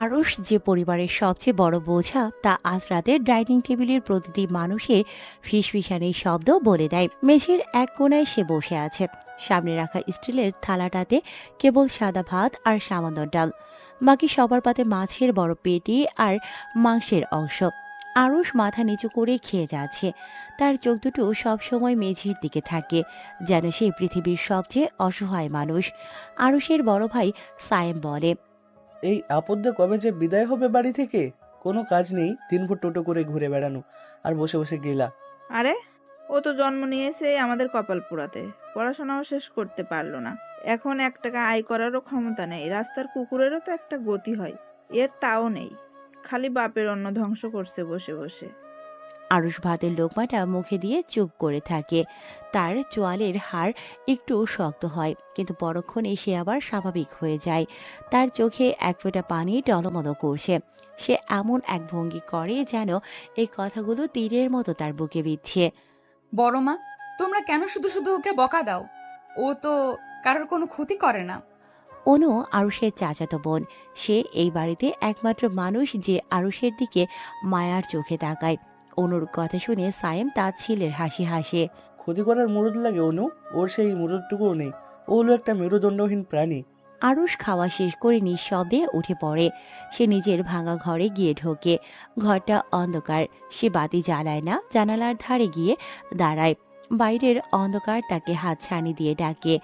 আরশ যে পরিবারের সবচেয়ে বড় বোঝা তা আজ রাতের ডাইনিং টেবিলের প্রতিটি মানুষের ফিসফিসানির শব্দ বলে দেয়। মেঝের এক কোণায় সে বসে আছে, সামনে রাখা স্টিলের থালাটাতে কেবল সাদা ভাত আর সামান্য ডাল। বাকি সবার পাতে মাছের বড় পেটি আর মাংসের অংশ। আরশ মাথা নিচু করে খেয়ে যাচ্ছে, তার চোখ দুটো সবসময় মেঝের দিকে থাকে, যেন সে পৃথিবীর সবচেয়ে অসহায় মানুষ। আরশের বড় ভাই সায়েম বলে, এই আপদে কবে যে বিদায় হবে বাড়ি থেকে। কোনো কাজ নেই, দিনভর টোটো করে ঘুরে বেড়ানো আর বসে বসে গেলা। আরে, ও তো জন্ম নিয়েছে আমাদের কপাল পোড়াতে, পড়াশোনাও শেষ করতে পারলো না। এখন 1 টাকা আয় করারও ক্ষমতা নেই। রাস্তার কুকুরেরও তো একটা গতি হয়, এর তাও নেই। খালি বাপের অন্ন ধ্বংস করছে বসে বসে। আরুষ ভাতের লোকমাটা মুখে দিয়ে চুপ করে থাকে। তার চোয়ালের হাড় একটু শক্ত হয়, কিন্তু পরক্ষণে সে আবার স্বাভাবিক হয়ে যায়। তার চোখে এক ফোঁটা পানি টলমল করছে। সে এমন এক ভঙ্গি করে যেন এই কথাগুলো তীরের মতো তার বুকে বিচ্ছে। বড় মা, তোমরা কেন শুধু শুধু ওকে বকা দাও? ও তো কারোর কোনো ক্ষতি করে না। অনু আরুষের চাচাতো বোন। সে এই বাড়িতে একমাত্র মানুষ যে আরুষের দিকে মায়ার চোখে তাকায়। অনুর কথা শুনে সায়েম তার ছেলের হাসি হাসে। ক্ষতি করার মুরুদ লাগে অনু, ওর সেই মুরুদটুকুও নেই। ও হলো একটা মেরুদণ্ডহীন প্রাণী। আরুষ খাওয়া শেষ করে নিঃশব্দে উঠে পড়ে। সে নিজের ভাঙা ঘরে গিয়ে ঢোকে। ঘরটা অন্ধকার, সে বাতি জ্বালায় না, জানালার ধারে গিয়ে দাঁড়ায়। বাইরের অন্ধকার তাকে হাতছানি দিয়ে ডাকে।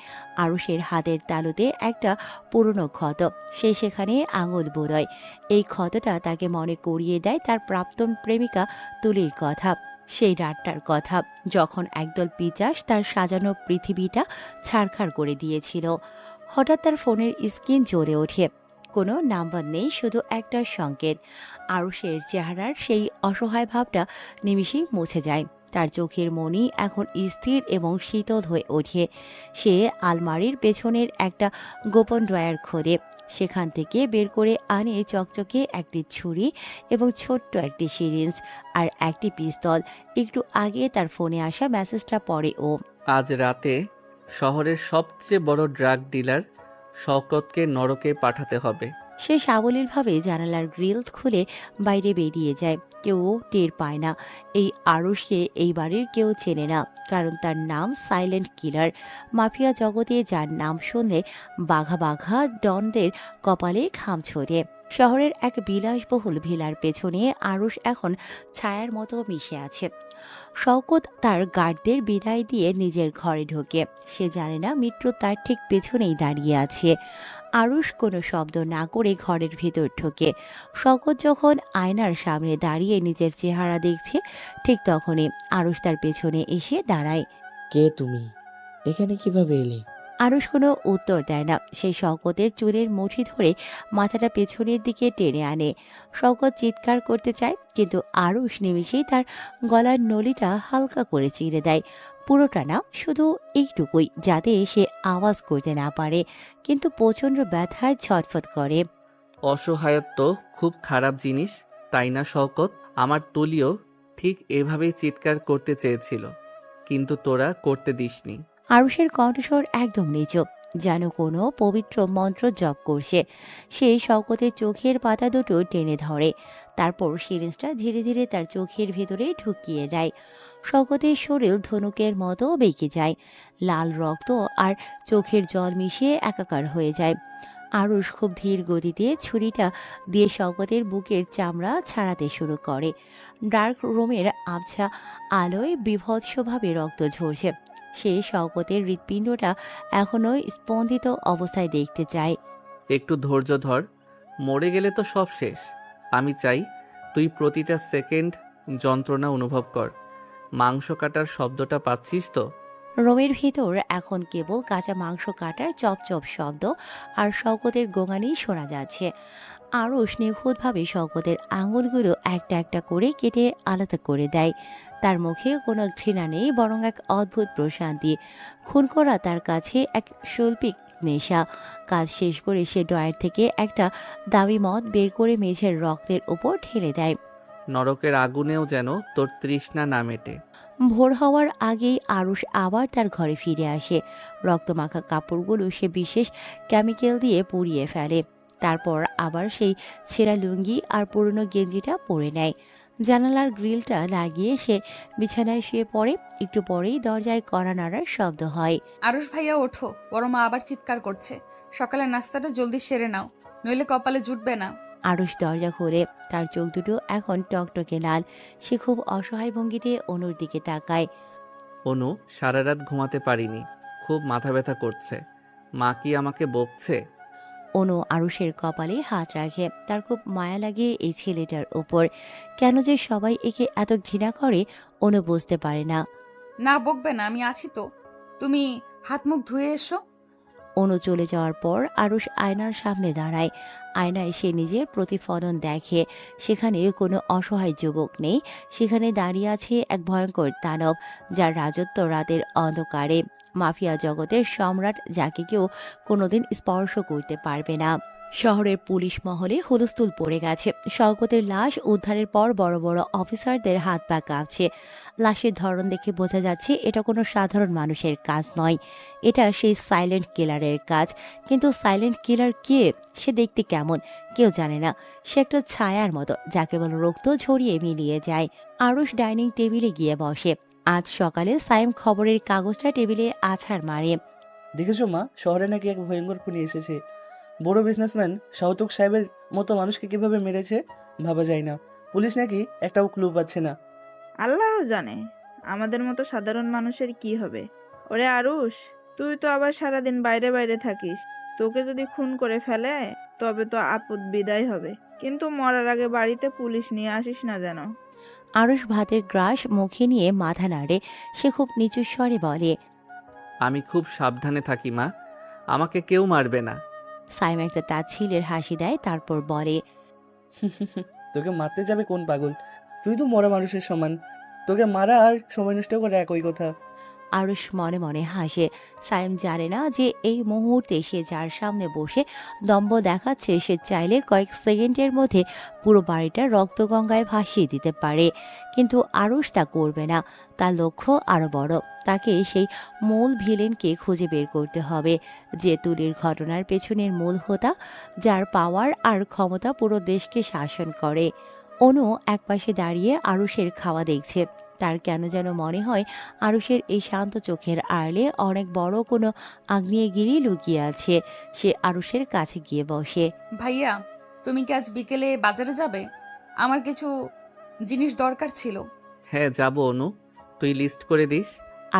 আরুষের হাতের তালুতে একটা পুরনো ক্ষত, সে সেখানে আঙুল বোড়ায়। এই ক্ষতটা তাকে মনে করিয়ে দেয় তার প্রাক্তন প্রেমিকা তুলির কথা, সেই রাতটার কথা, যখন একদল পিচাস তার সাজানো পৃথিবীটা ছারখার করে দিয়েছিল। হঠাৎ তার ফোনের স্ক্রিন জ্বলে ওঠে। কোনো নাম্বার নেই, শুধু একটা সংকেত। আরুষের চেহারার সেই অসহায় ভাবটা নিমিষেই মুছে যায়। তার চোখের মনি এখন স্থির এবং শীতল হয়ে ওঠে। সে আলমারির পেছনের একটা গোপন ড্রয়ার খোলে, সেখান থেকে বের করে আনে চকচকে একটি ছুরি এবং ছোট্ট একটি সিরিঞ্জ আর একটি পিস্তল। একটু আগে তার ফোনে আসা মেসেজটা পড়ে ও। আজ রাতে শহরের সবচেয়ে বড় ড্রাগ ডিলার শওকতকে নরকে পাঠাতে হবে। সে সাবলীলভাবে জানালার গ্রিল খুলে বাইরে বেরিয়ে যায়। কেউ টের পায় না। এই আরুষকে এই বাড়ির কেউ চেনে না, কারণ তার নাম সাইলেন্ট কিলার। মাফিয়া জগতে যার নাম শুনলে বাঘা বাঘা ডনদের কপালে খাম ছোড়ে। শহরের এক বিলাসবহুল ভিলার পেছনে আরুষ এখন ছায়ার মতো মিশে আছে। শওকত তার গার্ডদের বিদায় দিয়ে নিজের ঘরে ঢোকে। সে জানে না মৃত্যু তার ঠিক পেছনেই দাঁড়িয়ে আছে। আরুষ কোনো শব্দ না করে ঘরের ভেতর ঢোকে। শওকত যখন আয়নার সামনে দাঁড়িয়ে নিজের চেহারা দেখছে, ঠিক তখনই আরুষ তার পেছনে এসে দাঁড়ায়। কে তুমি? এখানে কিভাবে এলে? আরুষ কোনো উত্তর দেয় না। সেই শওকতের চুলের মুঠি ধরে মাথাটা পেছনের দিকে টেনে আনে। শওকত চিৎকার করতে চায়, কিন্তু আরুষ নিমিষেই তার গলার নলিটা হালকা করে চিরে দেয়। পুরোটা না, শুধু এইটুকুই, যাতে সে আওয়াজ করতে না পারে, কিন্তু প্রচণ্ড ব্যথায় ছটফট করে। অসহায়ত্ব খুব খারাপ জিনিস, তাই না শওকত? আমার তুলিও ঠিক এভাবেই চিৎকার করতে চেয়েছিল, কিন্তু তোরা করতে দিসনি। আরুষের কণ্ঠস্বর একদম নিচু, যেন কোনো পবিত্র মন্ত্র জপ করছে। সে শওকতের চোখের পাতা দুটো টেনে ধরে, তারপর সিরিঞ্জটা ধীরে ধীরে তার চোখের ভেতরে ঢুকিয়ে দেয়। শওকতের শরীর ধনুকের মতো বেঁকে যায়। লাল রক্ত আর চোখের জল মিশিয়ে একাকার হয়ে যায়। আরুষ খুব ধীর গতিতে ছুরিটা দিয়ে শওকতের বুকের চামড়া ছাড়াতে শুরু করে। ডার্ক রুমের আবছা আলোয় বীভৎসভাবে রক্ত ঝরছে। সে শওকতের হৃৎপিণ্ডটা এখনো স্পন্দিত অবস্থায় দেখতে চায়। একটু ধৈর্য ধর, মরে গেলে তো সব শেষ। আমি চাই তুই প্রতিটা সেকেন্ড যন্ত্রণা অনুভব কর। মাংস কাটার শব্দটা পাচ্ছিস তো? রোমের ভিতর এখন কেবল কাঁচা মাংস কাটার চপচপ শব্দ আর শওকতের গোঙানি শোনা যাচ্ছে। আরুষ নিখুঁতভাবে শওকতের আঙুলগুলো একটা একটা করে কেটে আলাদা করে দেয়। তার মুখে কোনো ঘৃণা নেই, বরং এক অদ্ভুত প্রশান্তি। খুন করা তার কাছে এক শৈল্পিক নেশা। কাজ শেষ করে সে ড্রয়ার থেকে একটা দামি মদ বের করে মেঝের রক্তের উপর ঢেলে দেয়। নরকের আগুনেও যেন তোর তৃষ্ণা না মেটে। ভোর হওয়ার আগেই আরুষ আবার তার ঘরে ফিরে আসে। রক্তমাখা কাপড়গুলো সে বিশেষ কেমিক্যাল দিয়ে পুড়িয়ে ফেলে। তারপর আবার সেই ছেঁড়া লুঙ্গি আর পুরনো গেঞ্জিটা পরে নেয়। জানালার গ্রিলটা লাগিয়ে সে বিছানায় শুয়ে পড়ে। একটু পরেই দরজায় কড়া নাড়ার শব্দ হয়। আরুষ ভাইয়া ওঠো, বড় মা আবার চিৎকার করছে। সকালে নাস্তাটা জলদি সেরে নাও, নইলে কপালে জুটবে না। আরুষ দরজা খোলে। তার চোখ দুটো এখন টকটকে লাল। সে খুব অসহায় ভঙ্গিতে অনুর দিকে তাকায়। অনু, সারা রাত ঘুমাতে পারিনি, খুব মাথা ব্যথা করছে। মা কি আমাকে বকছে? অনু আরুষের কপালে হাত রাখে। তার খুব মায়া লাগে এই ছেলেটার ওপর। কেন যে সবাই একে এত ঘৃণা করে অনু বুঝতে পারে না। না বকবে না, আমি আছি তো। তুমি হাত মুখ ধুয়ে এসো। অনু চলে যাওয়ার পর আরুষ আয়নার সামনে দাঁড়ায়। আয়নায় সে নিজের প্রতিফলন দেখে। সেখানে কোনো অসহায় যুবক নেই। সেখানে দাঁড়িয়ে আছে এক ভয়ঙ্কর দানব, যার রাজত্ব রাতের অন্ধকারে। মাফিয়া জগতের সম্রাট, যাকে কেউ কোনোদিন স্পর্শ করতে পারবে না। শহরের পুলিশ মহলে হুলস্থুল পড়ে গেছে। শওকতের লাশ উদ্ধারের পর বড় বড় অফিসারদের হাত পা কাঁপছে। লাশের ধরন দেখে বোঝা যাচ্ছে এটা কোনো সাধারণ মানুষের কাজ নয়। এটা সেই সাইলেন্ট কিলারের কাজ। কিন্তু সাইলেন্ট কিলার কে, সে দেখতে কেমন, কেউ জানে না। সে একটা ছায়ার মতো, যা কেবল রক্ত ঝরিয়ে মিলিয়ে যায়। আরুষ ডাইনিং টেবিলে গিয়ে বসে। আজ সকালে সাইম খবরের কাগজটা টেবিলে আছাড় মারে। দেখেছো মা, শহরে নাকি এক ভয়ঙ্কর খুনি এসেছে। বড় বিজনেসম্যান শাহতুক সাহেবের মতো মানুষকে কিভাবে মেরেছে ভাবা যায় না। পুলিশ নাকি একটাও ক্লু পাচ্ছে না। আল্লাহ জানে আমাদের মতো সাধারণ মানুষের কি হবে। ওরে আরুষ, তুই তো আবার সারাদিন বাইরে বাইরে থাকিস। তোকে যদি খুন করে ফেলে তবে তো আপদ বিদায় হবে। কিন্তু মরার আগে বাড়িতে পুলিশ নিয়ে আসিস না যেন। আরুষ ভাতের গ্রাস মুখে নিয়ে মাথা নাড়ে। সে খুব নিচু স্বরে বলে। আমি খুব সাবধানে থাকি মা, আমাকে কেউ মারবে না। সাইম একটা তাচ্ছিলের হাসি দেয়, তারপর বলে। তোকে মারতে যাবে কোন পাগল? তুই তো মরা মানুষের সমান। তোকে মারা আর সময় নষ্ট করে একই কথা। আরুষ মনে মনে হাসে। সাইম জানে না যে এই মুহূর্তে সে যার সামনে বসে দম্ভ দেখাচ্ছে, সে চাইলে কয়েক সেকেন্ডের মধ্যে পুরো বাড়িটা রক্তগঙ্গায় ভাসিয়ে দিতে পারে। কিন্তু আরুষ তা করবে না। তার লক্ষ্য আরও বড়। তাকে সেই মূল ভিলেনকে খুঁজে বের করতে হবে, যে তুলির ঘটনার পেছনের মূল হোতা, যার পাওয়ার আর ক্ষমতা পুরো দেশকে শাসন করে। অনু একপাশে দাঁড়িয়ে আরুষের খাওয়া দেখছে। তার কেন যেন মনে হয় আরুষের এই শান্ত চোখের আড়ালে অনেক বড় কোনো আগ্নেয়গিরি লুকিয়ে আছে। সে আরুষের কাছে গিয়ে বসে। ভাইয়া, তুমি কি আজ বিকেলে বাজারে যাবে? আমার কিছু জিনিস দরকার ছিল। হ্যাঁ যাব অনু, তুই লিস্ট করে দিস।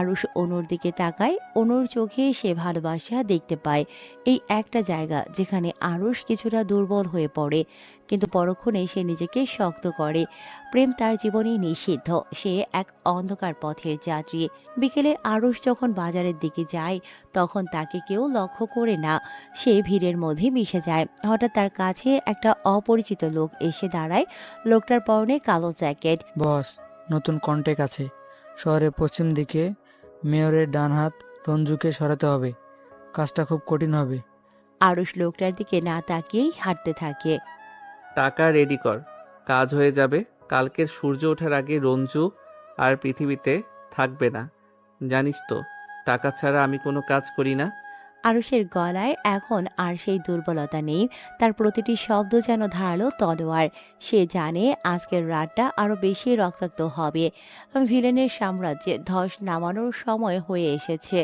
আরুষ অনুর দিকে তাকায়। অনুর চোখে সে ভালোবাসা দেখতে পায়। এই একটা জায়গা যেখানে আরুষ কিছুটা দুর্বল হয়ে পড়ে, কিন্তু পরক্ষণে সে নিজেকে শক্ত করে। প্রেম তার জীবনে নিষিদ্ধ। সে এক অন্ধকার পথের যাত্রী। বিকেলে আরুষ যখন বাজারের দিকে যায়, তখন তাকে কেউ লক্ষ্য করে না। সে ভিড়ের মধ্যে মিশে যায়। হঠাৎ তার কাছে একটা অপরিচিত লোক এসে দাঁড়ায়। লোকটার পরনে কালো জ্যাকেট। বস, নতুন কন্ট্যাক্ট আছে। শহরের পশ্চিম দিকে মেয়রের ডান হাত রঞ্জুকে সরাতে হবে। কাজটা খুব কঠিন হবে। আরুষ লোকটার দিকে না তাকিয়েই হাঁটতে থাকে। টাকা রেডি কর, কাজ হয়ে যাবে। কালকের সূর্য ওঠার আগে রঞ্জু আর পৃথিবীতে থাকবে না, জানিস তো। টাকা ছাড়া আমি কোনো কাজ করি না। আরুষের গলায় এখন আর সেই দুর্বলতা নেই। তার প্রতিটি শব্দ যেন ধারালো তলোয়ার। সে জানে আজকের রাতটা আরো বেশি রক্তাক্ত হবে। ভিলেনের সাম্রাজ্যে ধস নামানোর সময় হয়ে এসেছে।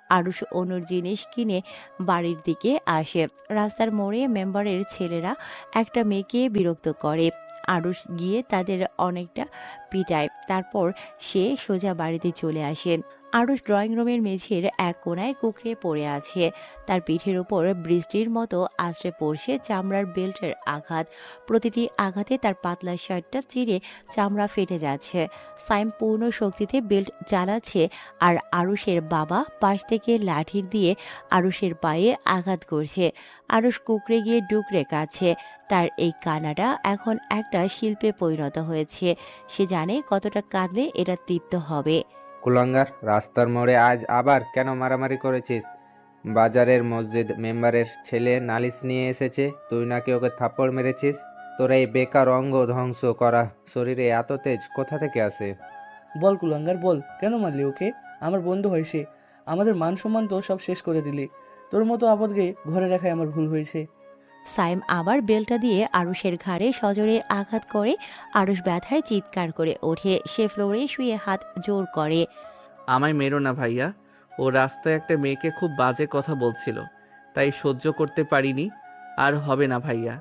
আরুষ অনুর জিনিস কিনে বাড়ির দিকে আসে। রাস্তার মোড়ে মেম্বারের ছেলেরা একটা মেয়েকে বিরক্ত করে। আরুষ গিয়ে তাদের অনেকটা পিটায়। তারপর সে সোজা বাড়িতে চলে আসে। আরুষ ড্রয়িং রুমের মেঝের এক কোণায় কুঁকড়ে পড়ে আছে। তার পিঠের ওপর বৃষ্টির মতো আছড়ে পড়ছে চামড়ার বেল্টের আঘাত। প্রতিটি আঘাতে তার পাতলা শার্টটা চিরে চামড়া ফেটে যাচ্ছে। সাইম পূর্ণ শক্তিতে বেল্ট চালাচ্ছে, আর আরুষের বাবা পাশ থেকে লাঠির দিয়ে আরুষের পায়ে আঘাত করছে। আরুষ কুঁকড়ে গিয়ে ডুকরে কাছে। তার এই কান্নাটা এখন একটা শিল্পে পরিণত হয়েছে। সে জানে কতটা কাঁদলে এটা তৃপ্ত হবে। কুলাঙ্গার, রাস্তার মোড়ে আজ আবার কেন মারামারি করেছিস? বাজারের মসজিদ মেম্বারের ছেলে নালিশ নিয়ে এসেছে, তুই নাকি ওকে থাপ্পড় মেরেছিস। তোর এই বেকার অঙ্গ ধ্বংস করা শরীরে এত তেজ কোথা থেকে আসে? বল কুলাঙ্গার বল, কেন মারলি ওকে? আমার বন্ধু হয় সে, আমাদের মান সম্মান তো সব শেষ করে দিলি। তোর মতো আপদকে ঘরে রাখাই আমার ভুল হয়েছে। সাইম আবার বেলটা দিয়ে আরুষের ঘাড়ে সজোরে আঘাত করে। আরুষ ব্যথায় চিৎকার করে ওঠে। সে ফ্লোরে শুয়ে হাত জোর করে। আমায় মেরো না ভাইয়া, ও রাস্তায় একটা মেয়েকে খুব বাজে কথা বলছিল, তাই সহ্য করতে পারিনি। আর হবে না ভাইয়া,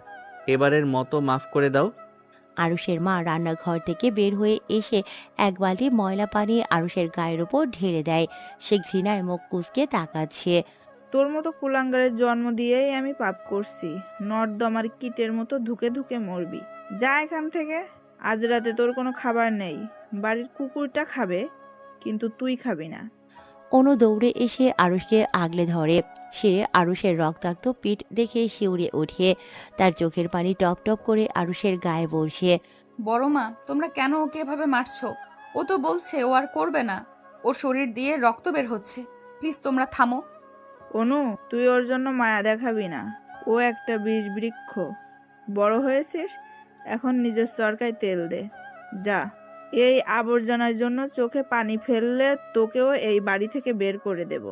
এবারের মতো মাফ করে দাও। আরুষের মা রান্নাঘর থেকে বের হয়ে এসে এক বালতি ময়লা পানি আরুষের গায়ের ওপর ঢেলে দেয়। সে ঘৃণায় মুখ কুঁচকে তাকাচ্ছে। তোর মতো কুলাঙ্গারের জন্ম দিয়েই আমি পাপ করছি। নর্দমার কীটের মতো ধুকে ধুকে মরবি। যা এখান থেকে। আজ রাতে তোর কোনো খাবার নেই। বাড়ির কুকুরটা খাবে, কিন্তু তুই খাবি না। অনু দৌড়ে এসে আরুষকে আগলে ধরে। সে আরুষের রক্তাক্ত পিঠ দেখে শিউরে ওঠে। তার চোখের পানি টপ টপ করে আরুষের গায়ে পড়ছে। বড় মা, তোমরা কেন ওকে এভাবে মারছো? ও তো বলছে ও আর করবে না। ওর শরীর দিয়ে রক্ত বের হচ্ছে। প্লিজ তোমরা থামো। অনু, তুই ওর জন্য মায়া দেখাবি না। ও একটা বীজ বৃক্ষ। বড় হয়েছিস, এখন নিজের চরকায় তেল দে। যা। এই আবর্জনার জন্য চোখে পানি ফেললে তোকেও এই বাড়ি থেকে বের করে দেব।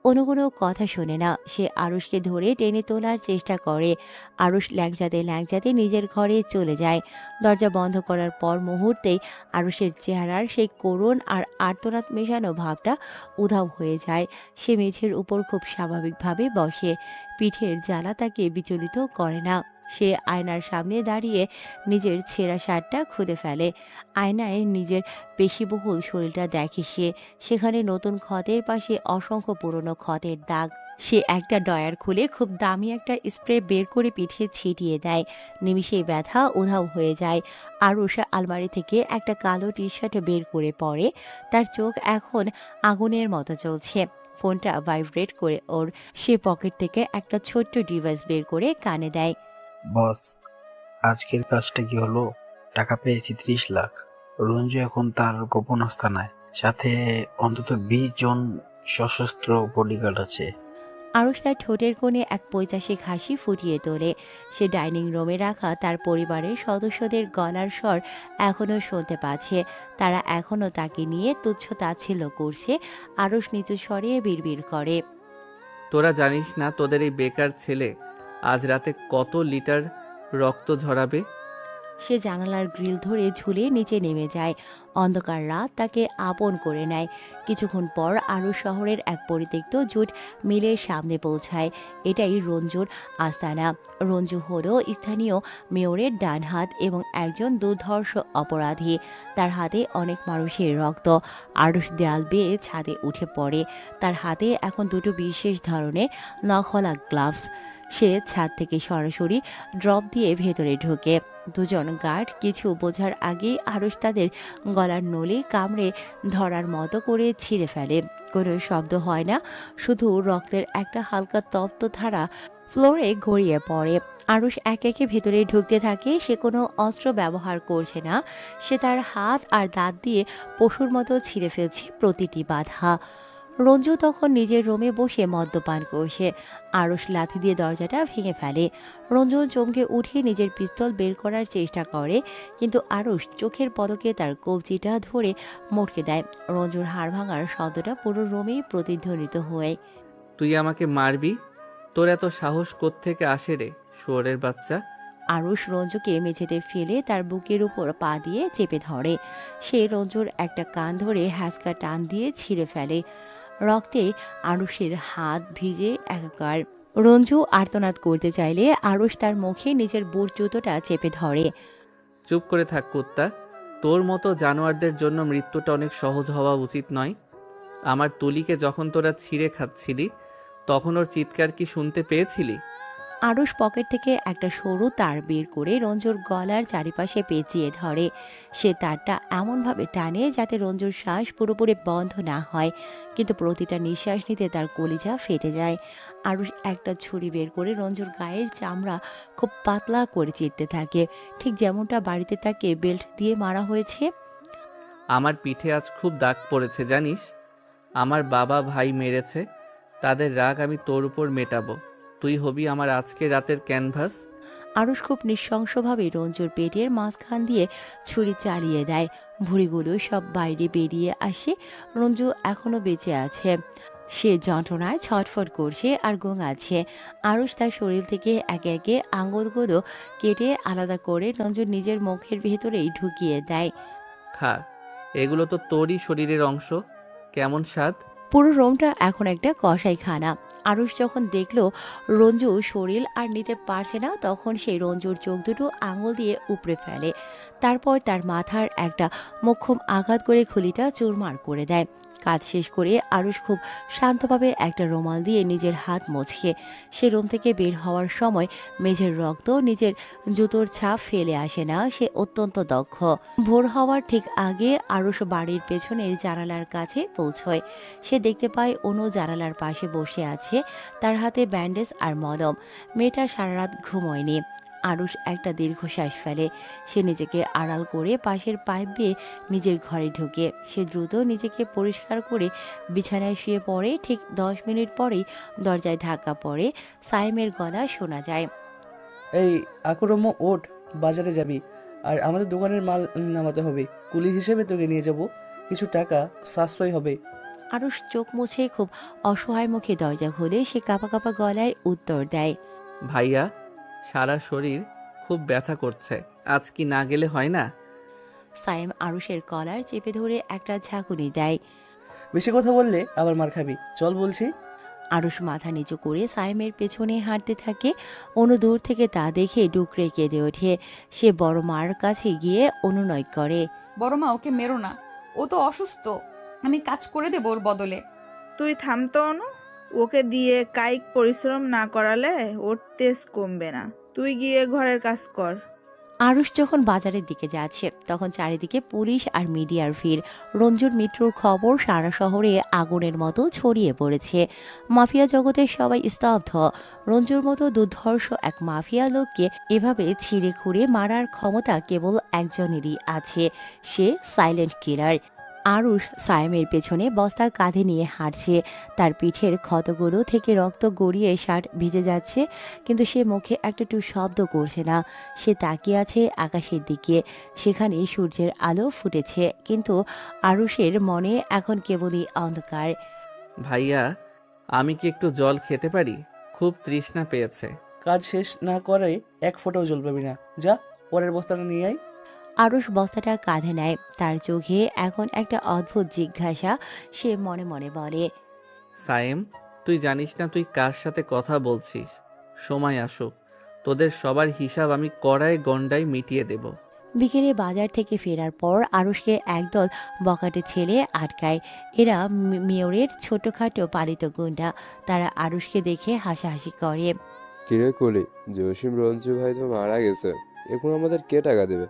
অনু কোনো কথা শোনে না। সে আরুষকে ধরে টেনে তোলার চেষ্টা করে। আরুষ ল্যাংচাতে ল্যাংচাতে নিজের ঘরে চলে যায়। দরজা বন্ধ করার পর মুহূর্তেই আরুষের চেহারার সেই করুণ আর আর্তনাদ মেশানো ভাবটা উধাও হয়ে যায়। সে মেঝের উপর খুব স্বাভাবিকভাবে বসে। পিঠের জ্বালা তাকে বিচলিত করে না। সে আয়নার সামনে দাঁড়িয়ে নিজের ছেঁড়া শার্টটা খুলে ফেলে। আয়নায় নিজের পেশিবহুল শরীরটা দেখে সে। সেখানে নতুন ক্ষতের পাশে অসংখ্য পুরনো ক্ষতের দাগ। সে একটা ড্রয়ার খুলে খুব দামি একটা স্প্রে বের করে পিঠে ছিটিয়ে দেয়। নিমিষেই ব্যথা উধাও হয়ে যায়। আরুষ আলমারি থেকে একটা কালো টি শার্ট বের করে পরে। তার চোখ এখন আগুনের মতো জ্বলছে। ফোনটা ভাইব্রেট করে ওর। সে পকেট থেকে একটা ছোট্ট ডিভাইস বের করে কানে দেয়। বস, আজকের কাজটা কি হলো? টাকা পেয়েছি 30 লাখ। রঞ্জু এখন তার গোপন আস্তানায়, সাথে অন্তত 20 জন সশস্ত্র বডিগার্ড আছে। আরুষ তার ঠোঁটের কোণে এক পৈশাচিক হাসি ফুটিয়ে তোলে। সে ডাইনিং রুমে রাখা তার পরিবারের সদস্যদের গলার স্বর এখনও শুনতে পাচ্ছে। তারা এখনও তাকে নিয়ে তুচ্ছ তাচ্ছিল্য করছে। আরুষ নিচু স্বরে বিড়বিড় করে। তোরা জানিস না তোদের এই বেকার ছেলে আজ রাতে কত লিটার রক্ত ঝরাবে? সে জানালার গ্রিল ধরে ঝুলে নিচে নেমে যায়। অন্ধকার রাত তাকে আপন করে নেয়। কিছুক্ষণ পর আরও শহরের এক পরিত্যক্ত জুট মিলের সামনে পৌঁছায়। এটাই রঞ্জুর আস্তানা। রঞ্জু হলো স্থানীয় মেয়রের ডান হাত এবং একজন দুর্ধর্ষ অপরাধী। তার হাতে অনেক মানুষের রক্ত। আরুষ দেয়াল বেয়ে ছাদে উঠে পড়ে। তার হাতে এখন দুটো বিশেষ ধরনের নখলা গ্লাভস। সে ছাদ থেকে সরাসরি ড্রপ দিয়ে ভেতরে ঢোকে। দুজন গার্ড কিছু বোঝার আগেই আরুষ তাদের গলার নলি কামড়ে ধরার মতো করে ছিঁড়ে ফেলে। কোনো শব্দ হয় না, শুধু রক্তের একটা হালকা তপ্ত ধারা ফ্লোরে গড়িয়ে পড়ে। আরুষ একে একে ভেতরে ঢুকতে থাকে। সে কোনো অস্ত্র ব্যবহার করছে না। সে তার হাত আর দাঁত দিয়ে পশুর মতো ছিঁড়ে ফেলছে প্রতিটি বাধা। রঞ্জু তখন নিজের রুমে বসে মদ্যপান করছে। আরুষ লাথি দিয়ে দরজাটা ভেঙে ফেলে। রঞ্জু চমকে উঠে নিজের পিস্তল বের করার চেষ্টা করে, কিন্তু আরুষ চোখের পলকে তার কবজিটা ধরে মটকে দেয়। রঞ্জুর হাড় ভাঙার শব্দটা পুরো রুমেই প্রতিধ্বনিত হয়। তুই আমাকে মারবি? তোর এত সাহস কোত্থেকে আসে রে, শুয়োরের বাচ্চা? আরুষ রঞ্জুকে মেঝেতে ফেলে তার বুকের উপর পা দিয়ে চেপে ধরে। সে রঞ্জুর একটা কান ধরে হ্যাঁচকা টান দিয়ে ছিঁড়ে ফেলে। রক্তে আরুষের হাত ভিজে একাকার। রঞ্জু আর্তনাদ করতে চাইলে আরুষ তার মুখে নিজের বুট জুতোটা চেপে ধরে। চুপ করে থাক কুত্তা। তোর মতো জানোয়ারদের জন্য মৃত্যুটা অনেক সহজ হওয়া উচিত নয়। আমার তুলিকে যখন তোরা ছিঁড়ে খাচ্ছিলি তখন ওর চিৎকার কি শুনতে পেয়েছিলি? আরুষ পকেট থেকে একটা সরু তার বের করে রঞ্জুর গলার চারিপাশে পেঁচিয়ে ধরে। সে তারটা এমনভাবে টানে যাতে রঞ্জুর শ্বাস পুরোপুরি বন্ধ না হয়, কিন্তু প্রতিটা নিঃশ্বাস নিতে তার কলিজা ফেটে যায়। আরুষ একটা ছুরি বের করে রঞ্জুর গায়ের চামড়া খুব পাতলা করে চিরতে থাকে, ঠিক যেমনটা বাড়িতে তাকে বেল্ট দিয়ে মারা হয়েছে। আমার পিঠে আজ খুব দাগ পড়েছে জানিস। আমার বাবা ভাই মেরেছে, তাদের রাগ আমি তোর উপর মেটাবো। তুই হবি আমার আজকে রাতের ক্যানভাস। আরুষ খুব নৃশংসভাবে রঞ্জুর পেটের মাঝখান দিয়ে ছুরি চালিয়ে দেয়। ভুঁড়িগুলো সব বাইরে বেরিয়ে আসে। রঞ্জু এখনো বেঁচে আছে। সে যন্ত্রণায় ছটফট করছে আর গোঙাচ্ছে। আরুষ তার শরীর থেকে একে একে আঙুলগুলো কেটে আলাদা করে রঞ্জুর নিজের মুখের ভেতরেই ঢুকিয়ে দেয়। খা, এগুলো তো তোরই শরীরের অংশ। কেমন স্বাদ? পুরো রোমটা এখন একটা কসাইখানা। আরুষ যখন দেখলো রঞ্জু শরীর আর নিতে পারছে না, তখন সেই রঞ্জুর চোখ দুটো আঙুল দিয়ে উপড়ে ফেলে। তারপর তার মাথার একটা মোক্ষম আঘাত করে খুলিটা চুরমার করে দেয়। কাজ শেষ করে আরুষ খুব শান্তভাবে একটা রুমাল দিয়ে নিজের হাত মুছিয়ে সে রুম থেকে বের হওয়ার সময় মেঝের রক্ত নিজের জুতোর ছাপ ফেলে আসে না। সে অত্যন্ত দক্ষ। ভোর হওয়ার ঠিক আগে আরুষ বাড়ির পেছনের জানালার কাছে পৌঁছয়। সে দেখতে পায় অনু জানালার পাশে বসে আছে, তার হাতে ব্যান্ডেজ আর মলম। মেয়েটা সারা রাত ঘুমোয়নি। আরুষ একটা দীর্ঘশ্বাস ফেলে। সে নিজেকে আড়াল করে পাশের পাইপ বেয়ে নিজের ঘরে ঢুকে সে দ্রুত নিজেকে পরিষ্কার করে বিছানায় শুয়ে পড়ে। ঠিক 10 মিনিট পরেই দরজায় ধাক্কা পড়ে। সাইমের গলা শোনা যায়। এই আকরম্য ওঠ, বাজারে যাবি আর আমাদের দোকানের মাল নামাতে হবে। কুলি হিসেবে তোকে নিয়ে যাব, কিছু টাকা সাশ্রয় হবে। আরুষ চোখ মুছে খুব অসহায় মুখে দরজা খুলে সে কাঁপা কাঁপা গলায় উত্তর দেয়। ভাইয়া, সারা শরীর খুব ব্যথা করছে, আজ কি না গেলে হয় না? সাইম আরুষের কলার চেপে ধরে একটা ঝাঁকুনি দেয়। বেশি কথা বললে আবার মার খাবি, চল বলছি। আরুষ মাথা নিচু করে সাইমের পেছনে হাঁটতে থাকে। অনু দূর থেকে তা দেখে ডুকরে কেঁদে ওঠে। সে বড় মার কাছে গিয়ে অনুনয় করে। বড় মা, ওকে মেরো না, ও তো অসুস্থ। আমি কাজ করে দেবো ওর বদলে। তুই থামতো অনু, ওকে দিয়ে কায়িক পরিশ্রম না করালে ওর তেজ কমবে না। তুই গিয়ে ঘরের কাজ কর। আরুষ যখন বাজারের দিকে যাচ্ছে তখন চারিদিকে পুলিশ আর মিডিয়ার ভিড়। রঞ্জুর মৃত্যুর খবর সারা শহরে আগুনের মতো ছড়িয়ে পড়েছে। মাফিয়া জগতের সবাই স্তব্ধ। রঞ্জুর মতো দুর্ধর্ষ এক মাফিয়া লোককে এভাবে ছিঁড়ে খুঁড়ে মারার ক্ষমতা কেবল একজনেরই আছে, সে সাইলেন্ট কিলার। আরুষ সাইমের পেছনে বস্তা কাঁধে নিয়ে হাঁটছে। তার পিঠের ক্ষতগুলো থেকে রক্ত গড়িয়ে শার্ট ভিজে যাচ্ছে, কিন্তু সে মুখে একটা টু শব্দ করছে না। সে তাকিয়ে আছে আকাশের দিকে। সেখানে সূর্যের আলো ফুটেছে, কিন্তু আরুষের মনে এখন কেবলই অন্ধকার। ভাইয়া, আমি কি একটু জল খেতে পারি? খুব তৃষ্ণা পেয়েছে। কাজ শেষ না করে এক ফোঁটাও জল পাবি না। যা, পরের বস্তাটা নিয়ে আয়। আরুষ বস্তাটা কাঁধে নেয়। তার চোখে এখন একটা অদ্ভুত জিজ্ঞাসা। সে মনে মনে বলে, সায়েম, তুই জানিস না তুই কার সাথে কথা বলছিস? সময় আসুক, তোদের সবার হিসাব আমি কড়ায় গন্ডায় মিটিয়ে দেব। বিকেলে বাজার থেকে ফেরার পর আরুষকে একদল বকাটে ছেলে আটকায়। এরা মেয়রের ছোটখাটো পালিত গুন্ডা। তারা আরুষকে দেখে হাসাহাসি করে। কিরে কলি, জসিম রঞ্জু ভাই তো মারা গেছে, এখন আমাদের কে টাকা দেবে?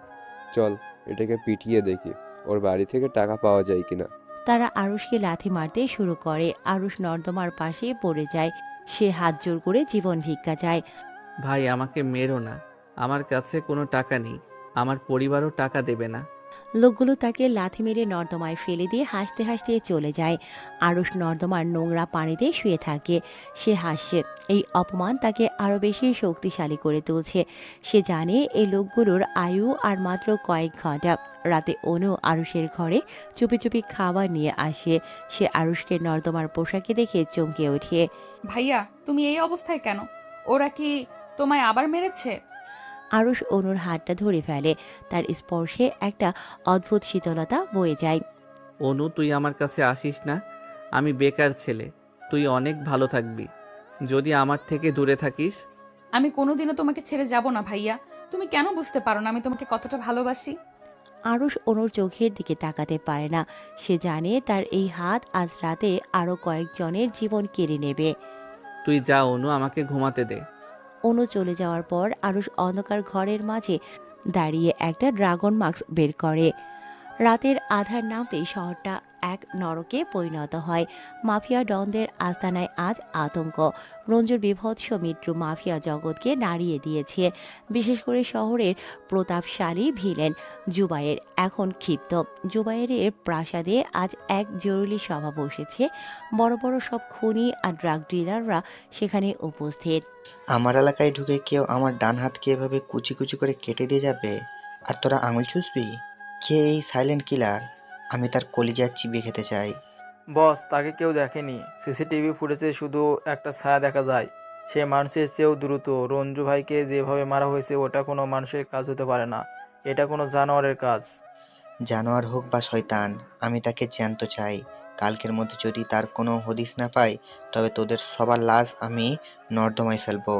চল এটাকে পিটিয়ে দেখি, ওর বাড়ি থেকে টাকা পাওয়া যায় কিনা। তারা আরুষকে লাথি মারতে শুরু করে। আরুষ নর্দমার পাশে পড়ে যায়। সে হাত জোর করে জীবন ভিক্ষা চায়। ভাই, আমাকে মেরো না, আমার কাছে কোনো টাকা নেই, আমার পরিবারও টাকা দেবে না। লোকগুলো তাকে লাথি মেরে নর্দমায় ফেলে দিয়ে হাসতে হাসতে চলে যায়। আরুষ নর্দমার নোংরা পানিতে শুয়ে থাকে। সে হাসছে। এই অপমান তাকে আরও বেশি শক্তিশালী করে তুলছে। সে জানে এই লোকগুলোর আয়ু আর মাত্র কয়েক ঘন্টা। রাতে অনু আরুষের ঘরে চুপি চুপি খাবার নিয়ে আসে। সে আরুষকে নর্দমার পোশাকে দেখে চমকে ওঠে। ভাইয়া, তুমি এই অবস্থায় কেন? ওরা কি তোমায় আবার মেরেছে? আরুষ অনুর হাতটা ধরে ফেলে। তার স্পর্শে একটা অদ্ভুত শীতলতা বয়ে যায়। অনু, তুই আমার কাছে আসিস না, আমি বেকার ছেলে, তুই অনেক ভালো থাকবি যদি আমার থেকে দূরে থাকিস। আমি কোনোদিনও তোমাকে ছেড়ে যাব না ভাইয়া। তুমি কেন বুঝতে পারো না আমি তোমাকে কতটা ভালোবাসি? আরুষ অনুর চোখের দিকে তাকাতে পারে না। সে জানে তার এই হাত আজ রাতে আরো কয়েকজনের জীবন কেড়ে নেবে। তুই যা অনু, আমাকে ঘুমাতে দে। অনু চলে যাওয়ার পর আরুষ অন্ধকার ঘরের মাঝে দাঁড়িয়ে একটা ড্রাগন মাস্ক বের করে। রাতের আধার নামতেই শহরটা এক নরকে পরিণত হয়। মাফিয়া ডনদের আস্তানায় আজ আতঙ্ক। রঞ্জুর বিভৎস মৃত্যু মাফিয়া জগৎকে নাড়িয়ে দিয়েছে। বিশেষ করে শহরের প্রতাপশালী ভিলেন জুবায়ের এখন ক্ষিপ্ত। জুবায়েরের প্রাসাদে আজ এক জরুরি সভা বসেছে। বড় বড় সব খুনি আর ড্রাগ ডিলাররা সেখানে উপস্থিত। আমার এলাকায় ঢুকে কেউ আমার ডান হাতকে এভাবে কুচি কুচি করে কেটে দিয়ে যাবে, আর তোরা আঙুল চুষবি? কে এই সাইলেন্ট কিলার? আমি তার কলিজা চিবিয়ে খেতে চাই। বস, তাকে কেউ দেখেনি। সিসিটিভি ফুটেজে শুধু একটা ছায়া দেখা যায়। সে মানুষের চেয়েও দ্রুত। রঞ্জু ভাইকে যেভাবে মারা হয়েছে ওটা কোনো মানুষের কাজ হতে পারে না, এটা কোনো জানোয়ারের কাজ। জানোয়ার হোক বা শয়তান, আমি তাকে জ্যান্ত চাই। কালকের মধ্যে যদি তার কোনো হদিস না পাই, তবে তোদের সবার লাশ আমি নর্দমায় ফেলবো।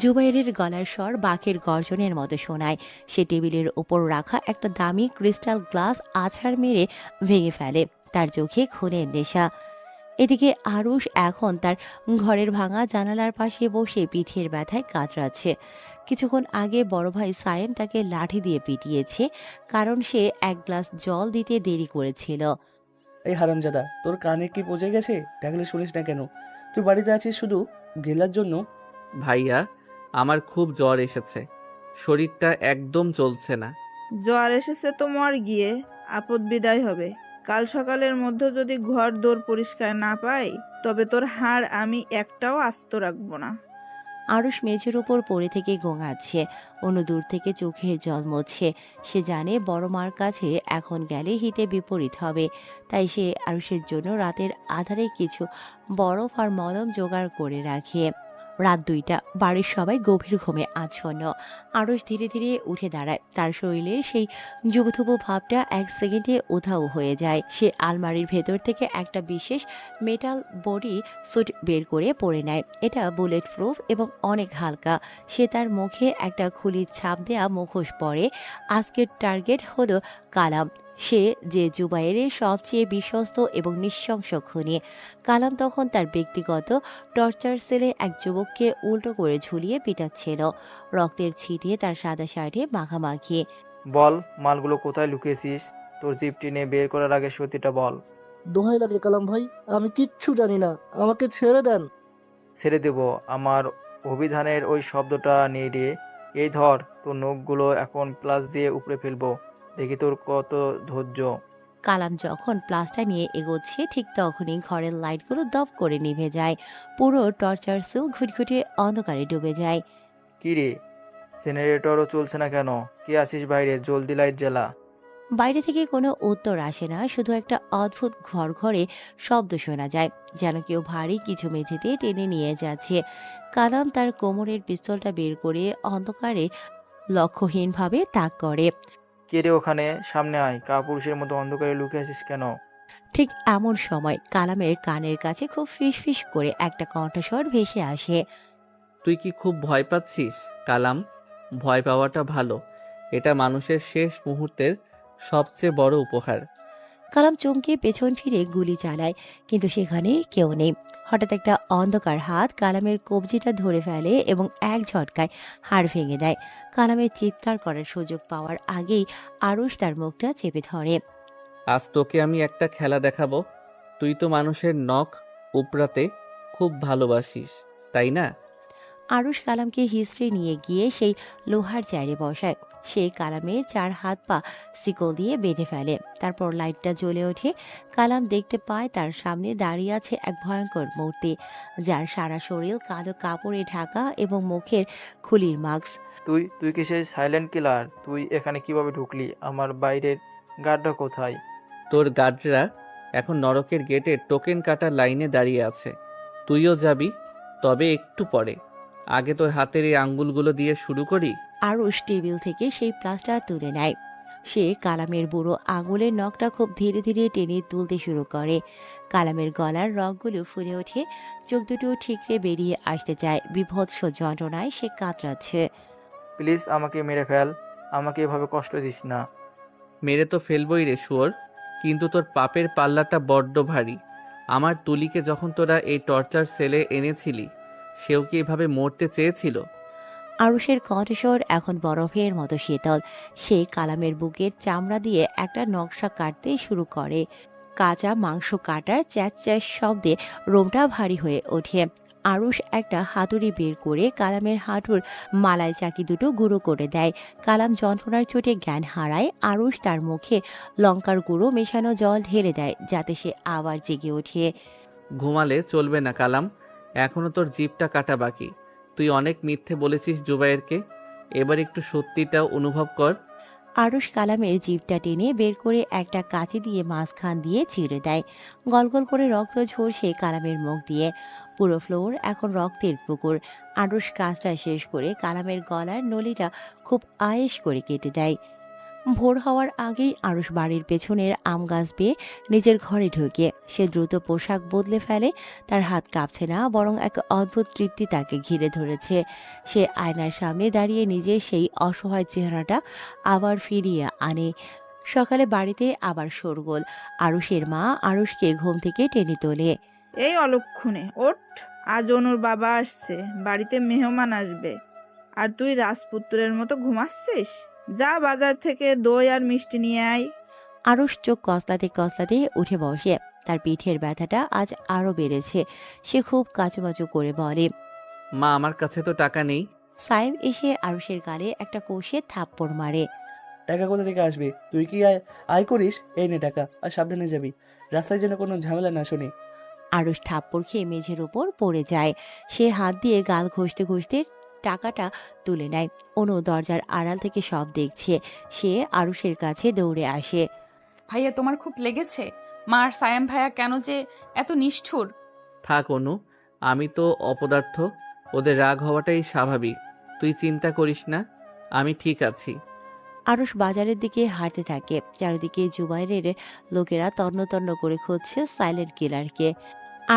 জুবাইরের গলার স্বর বাঘের গর্জনের মতো শোনায়। সে টেবিলের ওপর রাখা একটা দামি ক্রিস্টাল গ্লাস আছাড় মেরে ভেঙে ফেলে। তার চোখে খুনের নেশা। এদিকে আরুষ এখন তার ঘরের ভাঙা জানালার পাশে বসে পিঠের ব্যথায় কাতরাচ্ছে। কিছুক্ষণ আগে বড় ভাই সায়েম তাকে লাঠি দিয়ে পিটিয়েছে, কারণ সে এক গ্লাস জল দিতে দেরি করেছিল। এই হারামজাদা, তোর কানে কি পচে গেছে? ডাকলে শুনিস না কেন? তুই বাড়িতে আছিস শুধু গেলার জন্য? ভাইয়া, আমার খুব জ্বর এসেছে, শরীরটা একদম চলছে না। জ্বর এসেছে তো মর গিয়ে, আপদ বিদায় হবে। কাল সকালের মধ্যে যদি ঘর দোর পরিষ্কার না পাই, তবে তোর হাড় আমি একটাও আস্ত রাখবো না। আরুষ মেঝের উপর পড়ে থেকে গোঙাচ্ছে। অনু দূর থেকে চোখে জল মুছছে। সে জানে বড় মার কাছে এখন গেলে হিতে বিপরীত হবে। তাই সে আরুষের জন্য রাতের আধারে কিছু বরফ আর মলম জোগাড় করে রাখে। রাত 2টা, বাড়ির সবাই গভীর ঘুমে আচ্ছন্ন। আরুষ ধীরে ধীরে উঠে দাঁড়ায়। তার শরীরের সেই যুবথুবু ভাবটা এক সেকেন্ডে উধাও হয়ে যায়। সে আলমারির ভেতর থেকে একটা বিশেষ মেটাল বডি স্যুট বের করে পরে নেয়। এটা বুলেট প্রুফ এবং অনেক হালকা। সে তার মুখে একটা খুলির ছাপ দেয়া মুখোশ পরে। আজকের টার্গেট হলো কালাম। সে যে জুবাইরের সবচেয়ে বিশ্বস্ত এবং নৃশংস খুনি। কালাম তখন তার ব্যক্তিগত টর্চার সেলে এক যুবককে উল্টো করে ঝুলিয়ে পিটাচ্ছিল। রক্তের ছিটে তার সাদা শার্টে মাখামাখি। বল, মালগুলো কোথায় লুকিয়েছিস? তোর জিপ টেনে বের করার আগে সত্যিটা বল। দোহাই লাগে কালাম ভাই, আমি কিচ্ছু জানি না, আমাকে ছেড়ে দেন। ছেড়ে দেব? আমার অভিধানের ওই শব্দটা নেই রে। এই ধর, তোর নখগুলো এখন প্লাস দিয়ে উপড়ে ফেলবো, দেখি তোর কত ধৈর্য। কালাম যখন প্লাসটা নিয়ে এগোচ্ছে, ঠিক তখনই ঘরের লাইটগুলো দপ করে নিভে যায়। পুরো টর্চার সেল ঘুটঘুটে অন্ধকারে ডুবে যায়। কি রে, জেনারেটরও চলছে না কেন? কে আছিস বাইরে? জলদি লাইট জ্বালা। বাইরে থেকে কোনো উত্তর আসে না, শুধু একটা অদ্ভুত ঘরে শব্দ শোনা যায়, যেন কেউ ভারী কিছু মেঝেতে টেনে নিয়ে যাচ্ছে। কালাম তার কোমরের পিস্তলটা বের করে অন্ধকারে লক্ষ্যহীনভাবে তাক করে। কে রে ওখানে? সামনে আয়। কাপুরুষের মতো অন্ধকারে লুকিয়ে আছিস কেন? ঠিক এমন সময় কালামের কানের কাছে খুব ফিসফিস করে একটা কণ্ঠস্বর ভেসে আসে। তুই কি খুব ভয় পাচ্ছিস কালাম? ভয় পাওয়াটা ভালো, এটা মানুষের শেষ মুহূর্তের সবচেয়ে বড় উপহার। কালাম চমকে পেছন ফিরে গুলি চালায়, কিন্তু সেখানে কেউ নেই। হঠাৎ একটা অন্ধকার হাত কালামের কবজিটা ধরে ফেলে এবং এক ঝটকায় হাড় ভেঙে দেয়। কালামের চিৎকার করার সুযোগ পাওয়ার আগেই আরুষ তার মুখটা চেপে ধরে। আজ তোকে আমি একটা খেলা দেখাবো। তুই তো মানুষের নখ উপড়াতে খুব ভালোবাসিস, তাই না? আরুষ কালামকে হিস্ট্রি নিয়ে গিয়ে সেই লোহার চেয়ারে বসায়। সে কালামের 4 হাত পা শিকল দিয়ে বেঁধে ফেলে। তারপর লাইটটা জ্বলে ওঠে। কালাম দেখতে পায় তার সামনে দাঁড়িয়ে আছে এক ভয়ঙ্কর মূর্তি, যার সারা শরীর কালো কাপড়ে ঢাকা এবং মুখের খুলির মাস্ক। তুই তুই কি সেই সাইলেন্ট কিলার? তুই এখানে কিভাবে ঢুকলি? আমার বাইরের গার্ডটা কোথায়? তোর গার্ডরা এখন নরকের গেটে টোকেন কাটার লাইনে দাঁড়িয়ে আছে। তুইও যাবি, তবে একটু পরে। আগে তোর হাতের এই আঙ্গুলগুলো দিয়ে শুরু করি। আরুষ টেবিল থেকে সেই প্লাস্টার তুলে নেয়। সে কালামের বুড়ো আঙুলের নখটা খুব ধীরে ধীরে টেনে তুলতে শুরু করে। কালামের গলার রগগুলো ফুলে ওঠে, চোখ দুটো ঠিকরে বেরিয়ে আসতে চায়। বিভৎস যন্ত্রণায় সে কাতরাচ্ছে। প্লিজ আমাকে মেরে ফেল, আমাকে এভাবে কষ্ট দিস না। মেরে তো ফেলবই রে শুয়োর, কিন্তু তোর পাপের পাল্লাটা বড্ড ভারী। আমার তুলিকে যখন তোরা এই টর্চার সেলে এনেছিলি, সেও কি এভাবে মরতে চেয়েছিল? আরুষের কণ্ঠস্বর এখন বরফের মতো শীতল। সে কালামের বুকের চামড়া দিয়ে একটা নকশা কাটতে শুরু করে। কাঁচা মাংস কাটার চ্যাঁচ চ্যাঁচ শব্দে রোমটা ভারী হয়ে ওঠে। আরুষ একটা হাতুড়ি বের করে কালামের হাঁটুর মালাই চাকি দুটো গুঁড়ো করে দেয়। কালাম যন্ত্রণার চোটে জ্ঞান হারায়। আরুষ তার মুখে লঙ্কার গুঁড়ো মেশানো জল ঢেলে দেয় যাতে সে আবার জেগে ওঠে। ঘুমালে চলবে না কালাম, এখনো তোর জিভটা কাটা বাকি। তুই অনেক মিথ্যে বলেছিস জুবায়েরকে, এবার একটু সত্যিটা অনুভব কর। আরুষ কালামের জিভটা টেনে বের করে একটা কাঁচি দিয়ে মাঝখান দিয়ে চিড়ে দেয়। গল গল করে রক্ত ঝরছে কালামের মুখ দিয়ে। পুরো ফ্লোর এখন রক্তের পুকুর। আরুষ কাজটা শেষ করে কালামের গলার নলিটা খুব আয়েশ করে কেটে দেয়। ভোর হওয়ার আগেই আরুষ বাড়ির পেছনের আম গাছ বেয়ে নিজের ঘরে ঢুকে সে দ্রুত পোশাক বদলে ফেলে। তার হাত কাঁপছে না, বরং এক অদ্ভুত তৃপ্তি তাকে ঘিরে ধরেছে। সে আয়নার সামনে দাঁড়িয়ে নিজের সেই অসহায় চেহারাটা আবার ফিরিয়ে আনে। সকালে বাড়িতে আবার শোরগোল। আরুষের মা আরুষকে ঘুম থেকে টেনে তোলে। এই অলক্ষণে ওঠ, আজ অনুর বাবা আসছে, বাড়িতে মেহমান আসবে, আর তুই রাজপুত্রের মতো ঘুমাচ্ছিস? যা বাজার থেকে দই আর মিষ্টি নিয়ে আয়। আরুষ চোখ কসলাতে কসলাতে উঠে বসে। তার পিঠের ব্যথাটা আজ আরও বেড়েছে। সে খুব কাচুমাচু করে বলে, মা, আমার কাছে তো টাকা নেই। সাইম এসে আরুষের গালে একটা কষে থাপ্পড় মারে। টাকা কোথা থেকে আসবে? তুই কি আয় করিস? এই নে টাকা, আর সাবধানে যাবি, রাস্তায় যেন কোনো ঝামেলা না শুনি। আরুষ থাপ্পড় খেয়ে মেঝের উপর পড়ে যায়। সে হাত দিয়ে গাল ঘষতে ঘষতে টাকাটা তুলে নেয়। অনু দরজার আড়াল থেকে সব দেখছে। সে আরুষের কাছে দৌড়ে আসে। ভাইয়া, তোমার খুব লেগেছে? মা আর সায়াম ভাইয়া কেন যে এত নিষ্ঠুর? থাক অনু, আমি তো অপদার্থ, ওদের রাগ হওয়াটাই স্বাভাবিক। তুই চিন্তা করিস না, আমি ঠিক আছি। আরুষ বাজারের দিকে হাঁটতে থাকে। চারিদিকে জুবাইরের লোকেরা তন্ন তন্ন করে খুঁজছে সাইলেন্ট কিলারকে।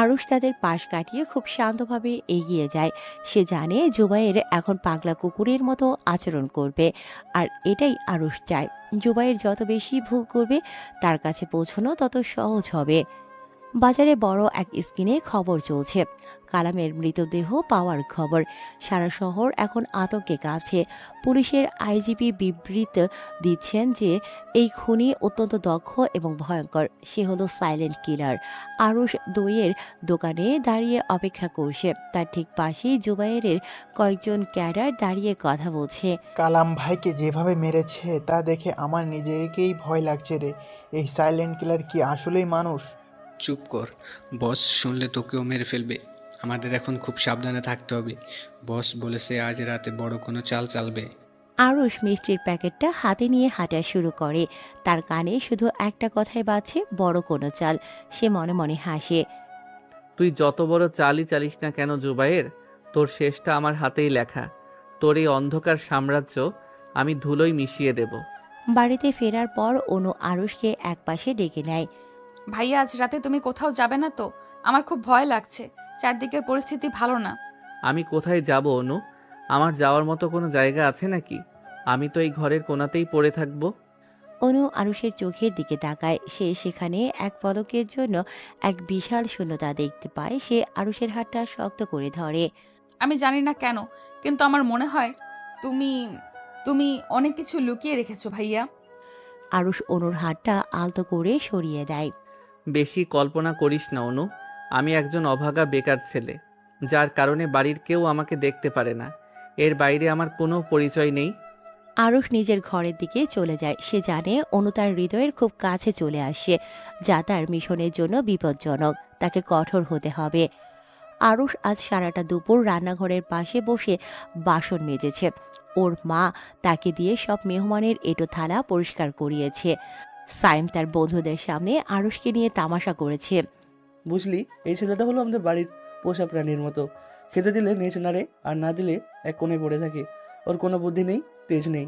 আরুষ তাদের পাশ কাটিয়ে খুব শান্তভাবে এগিয়ে যায়। সে জানে জুবাইর এখন পাগলা কুকুরের মতো আচরণ করবে, আর এটাই আরুষ চায়। জুবাইর যত বেশি ভুল করবে তার কাছে পৌঁছানো তত সহজ হবে। বাজারে বড় এক স্ক্রিনে খবর চলছে, কালামের মৃতদেহ পাওয়ার খবর। সারা শহর এখন আতঙ্কে কাঁপছে। পুলিশের আইজিপি বিবৃত দিচ্ছেন যে এই খুনি অত্যন্ত দক্ষ এবং ভয়ঙ্কর। সে হলো সাইলেন্ট কিলার। আরুষ দইয়ের দোকানে দাঁড়িয়ে অপেক্ষা করছে। তার ঠিক পাশেই জুবাইরের কয়েকজন ক্যাডার দাঁড়িয়ে কথা বলছে। কালাম ভাইকে যেভাবে মেরেছে তা দেখে আমার নিজেকেই ভয় লাগছে রে। এই সাইলেন্ট কিলার কি আসলেই মানুষ? চুপ কর, বস শুনলে তোকেও মেরে ফেলবে। আমাদের এখন খুব সাবধানে থাকতে হবে। বস বলেছে আজ রাতে বড় কোনো চাল চালবে। আরুষ মিষ্টির প্যাকেটটা হাতে নিয়ে হাঁটা শুরু করে। তার কানে শুধু একটা কথাই বাজছে, বড় কোনো চাল। সে মনে মনে হাসে। তুই যত বড় চালই চালিস না কেন জুবায়ের, তোর শেষটা আমার হাতেই লেখা। তোর এই অন্ধকার সাম্রাজ্য আমি ধুলোয় মিশিয়ে দেব। বাড়িতে ফেরার পর অনু আরুষকে একপাশে ডেকে নেয়। ভাইয়া, আজ রাতে তুমি কোথাও যাবে না তো? আমার খুব ভয় লাগছে, চারদিকের পরিস্থিতি ভালো না। আমি কোথায় যাব অনু? আমার যাওয়ার মতো কোনো জায়গা আছে নাকি? আমি তো এই ঘরের কোণাতেই পড়ে থাকবো। অনু আরুষের চোখের দিকে তাকায়। সে সেখানে এক পলকের জন্য এক বিশাল শূন্যতা দেখতে পায়। সে আরুষের হাতটা শক্ত করে ধরে। আমি জানি না কেন, কিন্তু আমার মনে হয় তুমি তুমি অনেক কিছু লুকিয়ে রেখেছো ভাইয়া। আরুষ অনুর হাতটা আলতো করে সরিয়ে দেয়। বেশি কল্পনা করিস না অনু, আমি একজন অভাগা বেকার ছেলে, যার কারণে বাড়ির কেউ আমাকে দেখতে পারে না। এর বাইরে আমার কোনো পরিচয় নেই। আরুষ নিজের ঘরের দিকে চলে যায়। সে জানে অনু তার হৃদয়ের খুব কাছে চলে আসে, যা তার মিশনের জন্য বিপজ্জনক। তাকে কঠোর হতে হবে। আরুষ আজ সারাটা দুপুর রান্নাঘরের পাশে বসে বাসন মেজেছে। ওর মা তাকে দিয়ে সব মেহমানের এঁটো থালা পরিষ্কার করিয়েছে। সাইম তার বন্ধুদের সামনে আরুষকে নিয়ে তামাশা করেছে। বুঝলি, এই ছেলেটা হলো আমাদের বাড়ির পোষা প্রাণীর মতো। খেতে দিলে নেচ নাড়ে, আর না দিলে এক কোণে পড়ে থাকে। ওর কোনো বুদ্ধি নেই, তেজ নেই।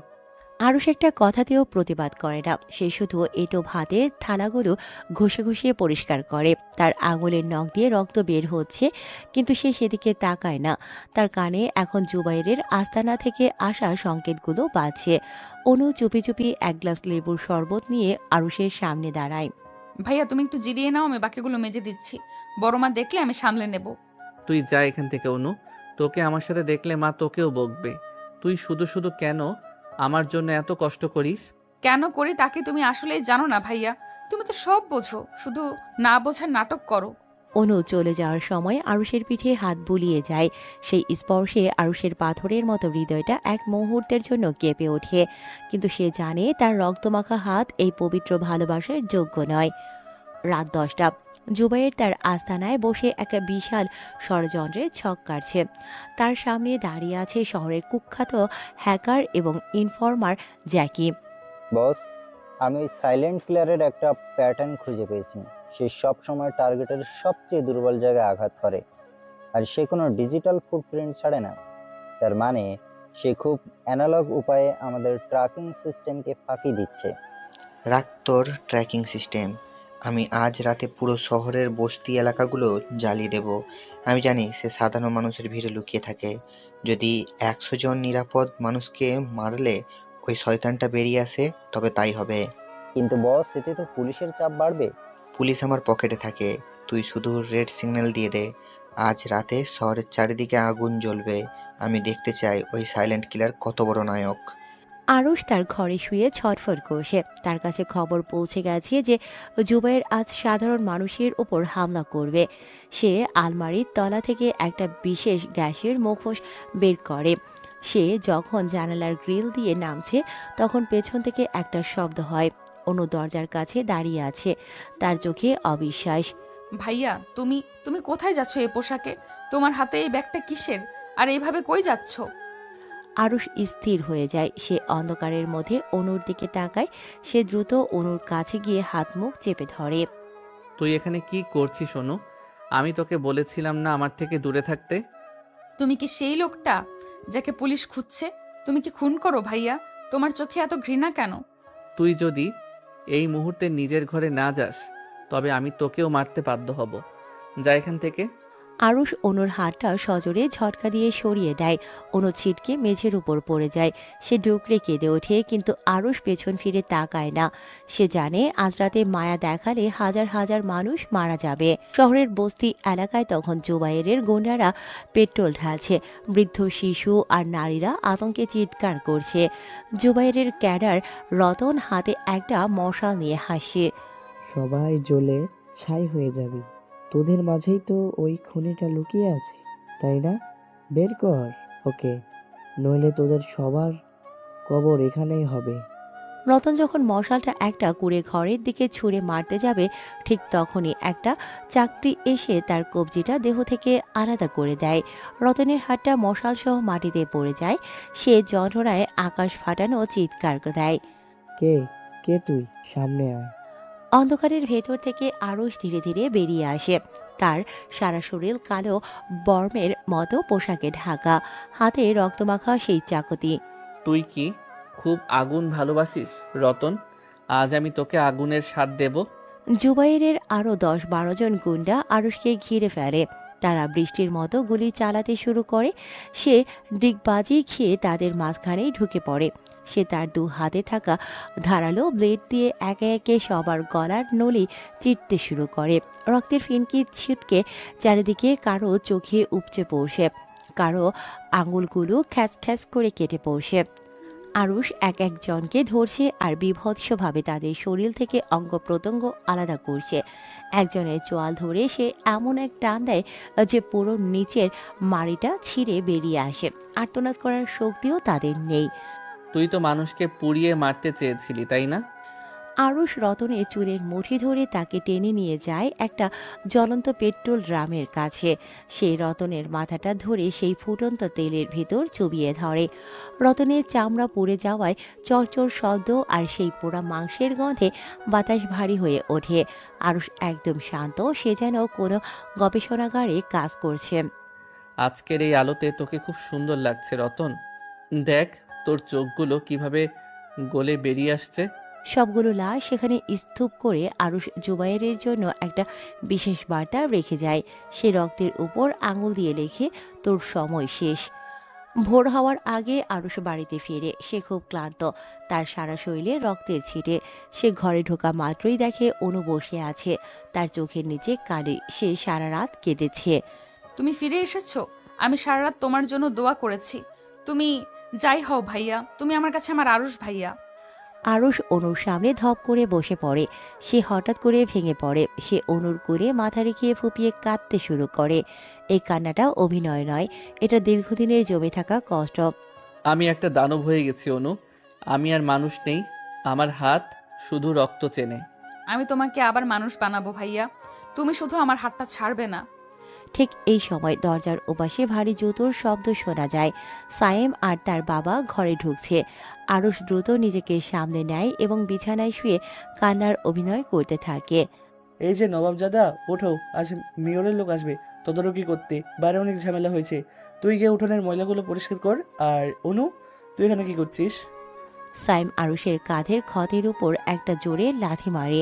আরুষ একটা কথাতেও প্রতিবাদ করে না। সে শুধু এঁটো ভাতের থালাগুলো ঘষে ঘষে পরিষ্কার করে। তার আঙুলের নখ দিয়ে রক্ত বের হচ্ছে, কিন্তু সে সেদিকে তাকায় না। তার কানে এখন জুবাইরের আস্তানা থেকে আসা সংকেতগুলো বাজছে। অনু চুপি চুপি এক গ্লাস লেবুর শরবত নিয়ে আরুষের সামনে দাঁড়ায়। ভাইয়া, তুমি একটু জিরিয়ে নাও, আমি বাকিগুলো মেজে দিচ্ছি। বড় মা দেখলে আমি সামলে নেব। তুই যা এখান থেকে অনু, তোকে আমার সাথে দেখলে মা তোকেও বকবে। তুই শুধু শুধু কেন আমার জন্য এত কষ্ট করিস? কেন করি তাকে তুমি আসলেই জানো না ভাইয়া। তুমি তো সব বোঝো, শুধু না বোঝার নাটক করো। অনু চলে যাওয়ার সময় আরুষের পিঠে হাত বুলিয়ে যায়। সেই স্পর্শে আরুষের পাথরের মতো হৃদয়টা এক মুহূর্তের জন্য কেঁপে ওঠে, কিন্তু সে জানে তার রক্তমাখা হাত এই পবিত্র ভালোবাসার যোগ্য নয়। রাত 10টা। জুবাইর তার আস্তানায় বসে একটা বিশাল ষড়যন্ত্রের ছক কাটছে। তার সামনে দাঁড়িয়ে আছে শহরের কুখ্যাত হ্যাকার এবং ইনফর্মার জ্যাকি। বস, আমি ওই সাইলেন্ট কিলারের একটা প্যাটার্ন খুঁজে পেয়েছি। সে সব সময় টার্গেটের সবচেয়ে দুর্বল জায়গায় আঘাত করে, আর সে কোনো ডিজিটাল ফুটপ্রিন্ট ছাড়ে না। তার মানে সে খুব অ্যানালগ উপায়ে আমাদের ট্র্যাকিং সিস্টেমকে ফাঁকি দিচ্ছে। রাখ তোর ট্র্যাকিং সিস্টেম। আমি আজ রাতে পুরো শহরের বস্তি এলাকাগুলো জ্বালিয়ে দেব। আমি জানি সে সাধারণ মানুষের ভিড়ে লুকিয়ে থাকে। যদি 100 জন নিরাপদ মানুষকে মারলে ওই শয়তানটা বেরিয়ে আসে, তবে তাই হবে। কিন্তু বস, এতে তো পুলিশের চাপ বাড়বে। পুলিশ আমার পকেটে থাকে, তুই শুধু রেড সিগন্যাল দিয়ে দে। আজ রাতে শহরের চারিদিকে আগুন জ্বলবে। আমি দেখতে চাই ওই সাইলেন্ট কিলার কত বড় নায়ক। আরুষ তার ঘরে শুয়ে ছটফট করছে। তার কাছে খবর পৌঁছে গেছে যে জুবাইর আজ সাধারণ মানুষের উপর হামলা করবে। সে আলমারির তলা থেকে একটা বিশেষ গ্যাসের মুখোশ বের করে। সে যখন জানালার গ্রিল দিয়ে নামছে, তখন পেছন থেকে একটা শব্দ হয়। অনু দরজার কাছে দাঁড়িয়ে আছে, তার চোখে অবিশ্বাস। ভাইয়া, তুমি তুমি কোথায় যাচ্ছ এই পোশাকে? তোমার হাতে এই ব্যাগটা কিসের? আর এইভাবে কই যাচ্ছ? আরুষ স্থির হয়ে যায়। সে অন্ধকারের মধ্যে অনুর দিকে তাকায়। সে দ্রুত অনুর কাছে গিয়ে হাত মুখ চেপে ধরে। তুই এখানে কি করছিস অনু? আমি তোকে বলেছিলাম না আমার থেকে দূরে থাকতে? তুমি কি সেই লোকটা যাকে পুলিশ খুঁজছে? তুমি কি খুন করো ভাইয়া? তোমার চোখে এত ঘৃণা কেন? তুই যদি এই মুহূর্তে নিজের ঘরে না যাস, তবে আমি তোকেও মারতে বাধ্য হব। যা এখান থেকে। আরুষ অনুর হাতটা সজোরে ঝটকা দিয়ে সরিয়ে দেয়। অনু ছিটকে মেঝের উপর পড়ে যায়। সে ডুকরে কেঁদে ওঠে, কিন্তু আরুষ পেছন ফিরে তাকায় না। সে জানে আজ রাতে মায়া দেখালে হাজার হাজার মানুষ মারা যাবে। শহরের বস্তি এলাকায় তখন জুবাইরের গুন্ডারা পেট্রোল ঢালছে। বৃদ্ধ, শিশু আর নারীরা আতঙ্কে চিৎকার করছে। জুবাইরের ক্যাডার রতন হাতে একটা মশাল নিয়ে হাসে। সবাই জ্বলে ছাই হয়ে যাবে। তোদের মাঝেই তো ওই খুনিটা লুকিয়ে আছে, তাই না? বের কর ওকে, নইলে তোদের সবার কবর এখানেই হবে। রতন যখন মশালটা একটা কুড়ে ঘরের দিকে ছুঁড়ে মারতে যাবে, ঠিক তখনই একটা চাকরি এসে তার কবজিটা দেহ থেকে আলাদা করে দেয়। রতনের হাতটা মশাল সহ মাটিতে পড়ে যায়। সে যন্ত্রণায় আকাশ ফাটানো চিৎকার দেয়। কে কে তুই? সামনে আয়। অন্ধকারের ভেতর থেকে আরুষ ধীরে ধীরে বেরিয়ে আসে। তার সারা শরীর কালো বর্মের মতো পোশাকে ঢাকা, হাতে রক্তমাখা সেই চাকতি। তুই কি খুব আগুন ভালোবাসিস রতন? আজ আমি তোকে আগুনের স্বাদ দেব। জুবাইরের আরও 10-12 জন গুন্ডা আরুষকে ঘিরে ফেলে। তারা বৃষ্টির মতো গুলি চালাতে শুরু করে। সে ডিগবাজি খেয়ে তাদের মাঝখানেই ঢুকে পড়ে। সে তার 2 হাতে থাকা ধারালো ব্লেড দিয়ে একে একে সবার গলার নলি চিরতে শুরু করে। রক্তের ফিনকি ছিটকে চারিদিকে, কারো চোখে উপচে পড়ছে, কারো আঙুলগুলো খ্যাচ খ্যাচ করে কেটে পড়ছে। আরুষ এক একজনকে ধরছে আর বিভৎসভাবে তাদের শরীর থেকে অঙ্গ প্রত্যঙ্গ আলাদা করছে। একজনের চোয়াল ধরে সে এমন এক টান দেয় যে পুরো নিচের মাড়িটা ছিঁড়ে বেরিয়ে আসে। আর্তনাদ করার শক্তিও তাদের নেই। তুই তো মানুষকে পুড়িয়ে মারতে চেয়েছিলি, তাই না? আরুষ রতনের চুলের মুঠি ধরে তাকে টেনে নিয়ে যায় একটা জ্বলন্ত পেট্রোল ড্রামের কাছে। সেই রতনের মাথাটা ধরে সেই ফুটন্ত তেলের ভিতর চুবিয়ে ধরে। রতনের চামড়া পুড়ে যাওয়ায় চরচর শব্দ আর সেই পোড়া মাংসের গন্ধে বাতাস ভারী হয়ে ওঠে। আরুষ একদম শান্ত, সে যেন কোনো গবেষণাগারে কাজ করছে। আজকের এই আলোতে তোকে খুব সুন্দর লাগছে রতন। দেখ তোর চোখগুলো কিভাবে গলে বেরিয়ে আসছে। সবগুলো লাশ সেখানে স্তূপ করে আরুষ জুবাইরের জন্য একটা বিশেষ বার্তা রেখে যায়। সে রক্তের উপর আঙুল দিয়ে লেখে, তোর সময় শেষ। ভোর হওয়ার আগে আরুষ বাড়িতে ফিরে। সে খুব ক্লান্ত, তার সারা শরীরে রক্তের ছিটে। সে ঘরে ঢোকা মাত্রই দেখে অনু বসে আছে, তার চোখের নিচে কালি। সে সারা রাত কেঁদেছে। তুমি ফিরে এসেছো। আমি সারা রাত তোমার জন্য দোয়া করেছি। তুমি যাই হও ভাইয়া, তুমি আমার কাছে আমার আরুষ ভাইয়া। আরুষ অনুর সামনে ধপ করে বসে পড়ে। সে হঠাৎ করে ভেঙে পড়ে। সে অনুর কোলে মাথা রেখে ফুপিয়ে কাঁদতে শুরু করে। এই কান্নাটা অভিনয় নয়, এটা দীর্ঘদিনের জমে থাকা কষ্ট। আমি একটা দানব হয়ে গেছি অনু। আমি আর মানুষ নেই, আমার হাত শুধু রক্ত চেনে। আমি তোমাকে আবার মানুষ বানাবো ভাইয়া, তুমি শুধু আমার হাতটা ছাড়বে না। ঠিক এই সময় দরজার ওপাশে ভারী জুতোর শব্দ শোনা যায়। সায়েম আর তার বাবা ঘরে ঢুকছে। আরুষ দ্রুত নিজেকে সামলে নেয় এবং বিছানায় শুয়ে কান্নার অভিনয় করতে থাকে। এই যে নবাবজাদা, ওঠো, আজ মেয়রের লোক আসবে তদারকি করতে। বাইরে অনেক ঝামেলা হয়েছে। তুই গিয়ে উঠোনের ময়লাগুলো পরিষ্কার কর। আর অনু, তুই এখানে কি করছিস? সাইম আরুষের কাঁধের ক্ষতের উপর একটা জোরে লাথি মারে।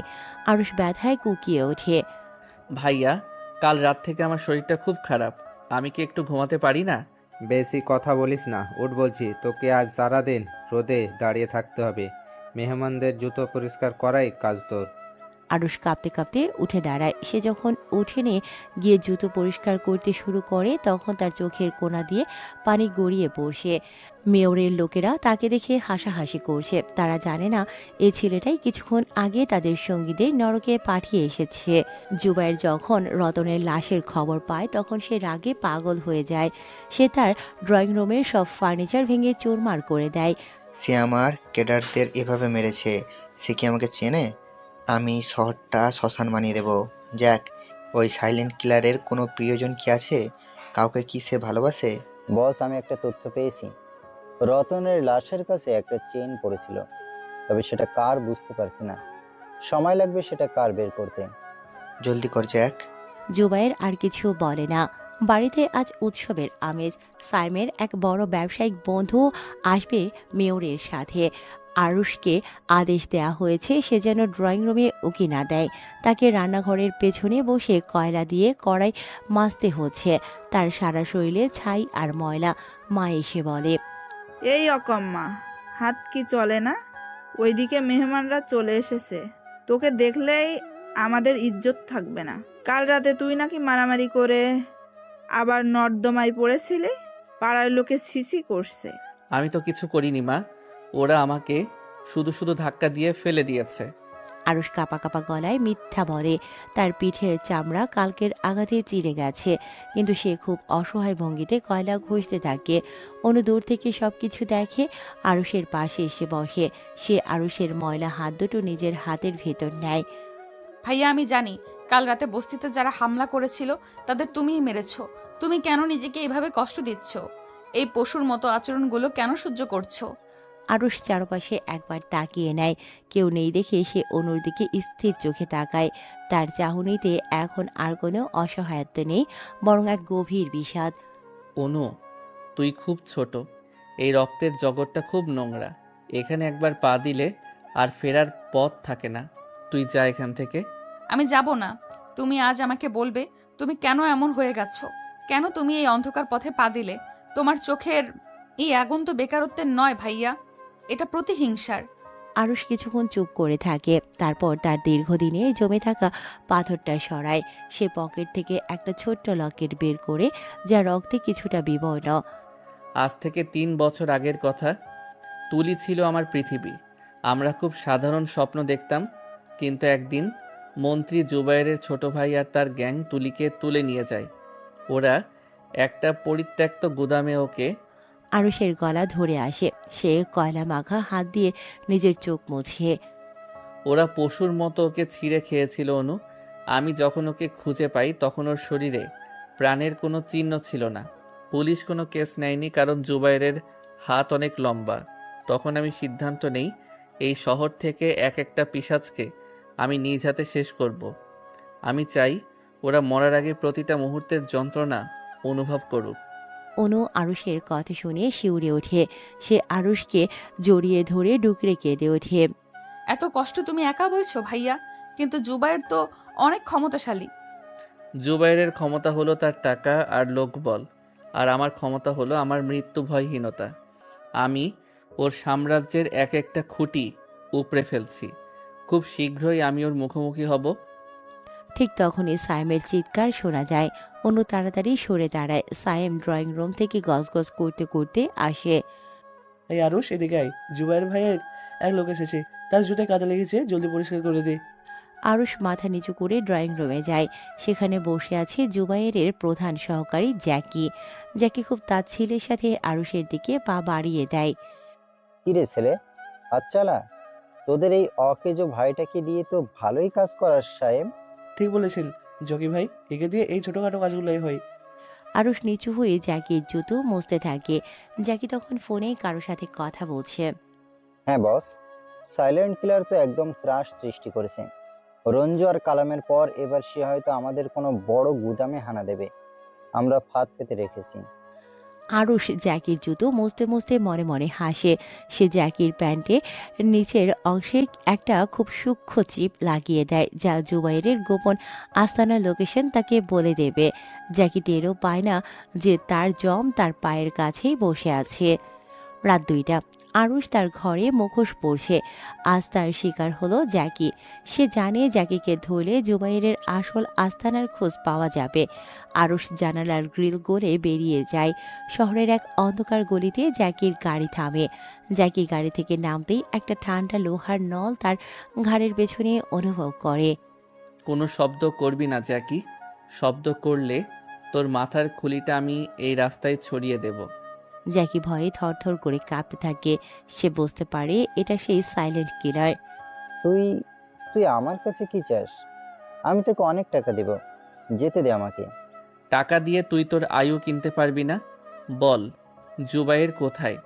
আরুষ ব্যথায় কুকিয়ে ওঠে। ভাইয়া, কাল রাত থেকে আমার শরীরটা খুব খারাপ, আমি কি একটু ঘুমাতে পারি না? বেশি কথা বলিস না, উঠ বলছি। তোকে আজ সারাদিন রোদে দাঁড়িয়ে থাকতে হবে। মেহমানদের জুতো পরিষ্কার করাই কাজ তোর। আরুষ কাঁপতে কাঁপতে উঠে দাঁড়ায়। সে যখন উঠোনে গিয়ে জুতো পরিষ্কার করতে শুরু করে তখন তার চোখের কোণা দিয়ে পানি গড়িয়ে পড়ছে। মেয়রের লোকেরা তাকে দেখে হাসাহাসি করছে। তারা জানে না এই ছেলেটাই কিছুক্ষণ আগে তাদের সঙ্গীদের নরকে পাঠিয়ে এসেছে। জুবাইর যখন রতনের লাশের খবর পায় তখন সে রাগে পাগল হয়ে যায়। সে তার ড্রয়িং রুমের সব ফার্নিচার ভেঙে চুরমার করে দেয়। সে আমার ক্যাডারদের এভাবে মেরেছে, সে কি আমাকে চেনে? আমি শহরটা শ্মশান বানিয়ে দেব। জ্যাক, ওই সাইলেন্ট কিলারের কোনো প্রিয়জন কি আছে? কাউকে কি সে ভালোবাসে? বস, আমি একটা তথ্য পেয়েছি। রতনের লাশের কাছে একটা চেইন পড়েছিল, তবে সেটা কার বুঝতে পারছি না। সময় লাগবে সেটা কার বের করতে। জলদি কর জ্যাক। জুবাইর আর কিছু বলে না। বাড়িতে আজ উৎসবের আমেজ। সাইমের এক বড় ব্যবসায়িক বন্ধু আসবে মেয়রের সাথে। আরুষকে আদেশ দেয়া হয়েছে সে যেন ড্রয়িং রুমে উকি না দেয়। তাকে রান্নাঘরের পেছনে বসে কয়লা দিয়ে কড়াই মাজতে হচ্ছে। তার সারা শরীরে ছাই আর ময়লা। মা এসে বলে, এই অকম্মা, হাত কি চলে না? ওইদিকে মেহমানরা চলে এসেছে, তোকে দেখলেই আমাদের ইজ্জত থাকবে না। কাল রাতে তুই নাকি মারামারি করে আবার নর্দমায় পড়েছিলি, পাড়ার লোকে সিসি করছে। আমি তো কিছু করিনি মা, ওরা আমাকে শুধু শুধু ধাক্কা দিয়ে ফেলে দিয়েছে। আরুষ কাপা কাপা গলায় মিথ্যা বলে। তার পিঠের চামড়া কালকের আঘাতে চিড়ে গেছে, কিন্তু সে খুব অসহায় ভঙ্গিতে কয়লা ঘষতে থাকে। অনু দূর থেকে সবকিছু দেখে। আরুষের পাশে এসে বসে। সে আরুষের ময়লা হাত দুটো নিজের হাতের ভেতর নেয়। ভাইয়া, আমি জানি কাল রাতে বস্তিতে যারা হামলা করেছিল তাদের তুমিই মেরেছো। তুমি কেন নিজেকে এভাবে কষ্ট দিচ্ছ? এই পশুর মতো আচরণগুলো কেন সহ্য করছো? আরুষ চারপাশে একবার তাকিয়ে নেয়। কেউ নেই দেখে সে অনুর দিকে স্থির চোখে তাকায়। তার চাহনিতে এখন আর কোনো অসহায়ত্ব নেই, বরং এক গভীর বিষাদ। অনু, তুই খুব ছোট, এই রক্তের জগৎটা খুব নোংরা। এখানে একবার পা দিলে আর ফেরার পথ থাকে না। তুই যা এখান থেকে। আমি যাব না। তুমি আজ আমাকে বলবে তুমি কেন এমন হয়ে গেছো, কেন তুমি এই অন্ধকার পথে পা দিলে। তোমার চোখের এই আগুন তো বেকারত্বের নয় ভাইয়া, এটা প্রতিহিংসার। আরুষ কিছুক্ষণ চুপ করে থাকে। তারপর তার দীর্ঘদিনে জমে থাকা পাথরটা সরায়। সে পকেট থেকে একটা ছোট্ট লকেট বের করে, যা রক্তে কিছুটা বিবর্ণ। আজ থেকে 3 বছর আগের কথা। তুলি ছিল আমার পৃথিবী। আমরা খুব সাধারণ স্বপ্ন দেখতাম, কিন্তু একদিন মন্ত্রী জুবাইরের ছোট ভাই আর তার গ্যাং তুলিকে তুলে নিয়ে যায়। ওরা একটা পরিত্যক্ত গুদামে ওকে। আরুষের গলা ধরে আসে। সে কয়লা মাখা হাত দিয়ে নিজের চোখ মুছে। ওরা পশুর মতো ওকে ছিঁড়ে খেয়েছিল অনু। আমি যখন ওকে খুঁজে পাই তখন ওর শরীরে প্রাণের কোনো চিহ্ন ছিল না। পুলিশ কোনো কেস নেয়নি কারণ জুবাইরের হাত অনেক লম্বা। তখন আমি সিদ্ধান্ত নেই এই শহর থেকে এক একটা পিশাচকে আমি নিজ হাতে শেষ করব। আমি চাই ওরা মরার আগে প্রতিটা মুহূর্তের যন্ত্রণা অনুভব করুক। অনু আরুষের কথা শুনে শিউরে ওঠে। সে আরুষকে জড়িয়ে ধরে ডুকরে কেঁদে ওঠে। এত কষ্ট তুমি একা বইছো ভাইয়া, কিন্তু জুবাইর তো অনেক ক্ষমতাশালী। জুবাইরের ক্ষমতা হলো তার টাকা আর লোকবল, আর আমার ক্ষমতা হলো আমার মৃত্যু ভয়হীনতা। আমি ওর সাম্রাজ্যের এক একটা খুঁটি উপড়ে ফেলছি। খুব শীঘ্রই আমি ওর মুখোমুখি হব। ঠিক তখনই সায়েমের চিৎকার শোনা যায়। অনু তাড়াতাড়ি সরে দাঁড়ায়। সায়েম ড্রয়িং রুম থেকে গজগজ করতে করতে আসে। এই আরুষ, এদিকে আয়। জুবাইর ভাইয়ের এক লোক এসেছে, তার জুতায় কাদা লেগেছে, জলদি পরিষ্কার করে দে। আরুষ মাথা নিচু করে ড্রয়িং রুমে যায়। সেখানে বসে আছে জুবাইরের প্রধান সহকারী জ্যাকি। জ্যাকি খুব তাচ্ছিল্যের সাথে আরুষের দিকে পা বাড়িয়ে দেয়। কিরে ছেলে, হাত চালা। তোদের এই অকেজো ভাইটাকে দিয়ে তো ভালোই কাজ করাস সাহেব। ঠিক বলেছেন জকি ভাই, একে দিয়ে এই ছোটখাটো কাজগুলোই হয়। আরুষ নিচু হয়ে জ্যাকির জুতো মুছতে থাকে। জ্যাকি তখন ফোনে কারোর সাথে কথা বলছে। হ্যাঁ বস, সাইলেন্ট কিলার তো একদম ত্রাস সৃষ্টি করেছে। রঞ্জু আর কালামের পর এবার সে হয়তো আমাদের কোনো বড় গুদামে হানা দেবে। আমরা ফাঁদ পেতে রেখেছি। আরুষ জ্যাকির জুতো মুছতে মুছতে মনে মনে হাসে। সে জ্যাকির প্যান্টে নিচের অংশে একটা খুব সূক্ষ্ম চিপ লাগিয়ে দেয়, যা জুবাইরের গোপন আস্তানার লোকেশন তাকে বলে দেবে। জ্যাকি টেরও পায় না যে তার জম তার পায়ের কাছেই বসে আছে। রাত 2টা। আরুষ তার ঘরে মুখোশ পরছে। আজ তার শিকার হলো জ্যাকি। সে জানে জ্যাকিকে ধরলে জুবাইরের আসল আস্তানার খোঁজ পাওয়া যাবে। আরুষ জানালার গ্রিল গলে বেরিয়ে যায়। শহরের এক অন্ধকার গলিতে জ্যাকির গাড়ি থামে। জ্যাকি গাড়ি থেকে নামতেই একটা ঠান্ডা লোহার নল তার ঘাড়ের পেছনে অনুভব করে। কোনো শব্দ করবি না জ্যাকি। শব্দ করলে তোর মাথার খুলিটা আমি এই রাস্তায় ছড়িয়ে দেব। জ্যাকি ভয়ে থরথর করে কাঁপতে থাকে। সে বুঝতে পারে এটা সেই সাইলেন্ট কিলার। তুই তুই আমার কাছে কি চাস? আমি তোকে অনেক টাকা দেব, যেতে দে আমাকে। টাকা দিয়ে তুই তোর আয়ু কিনতে পারবি না। বল, জুবাইর কোথায়?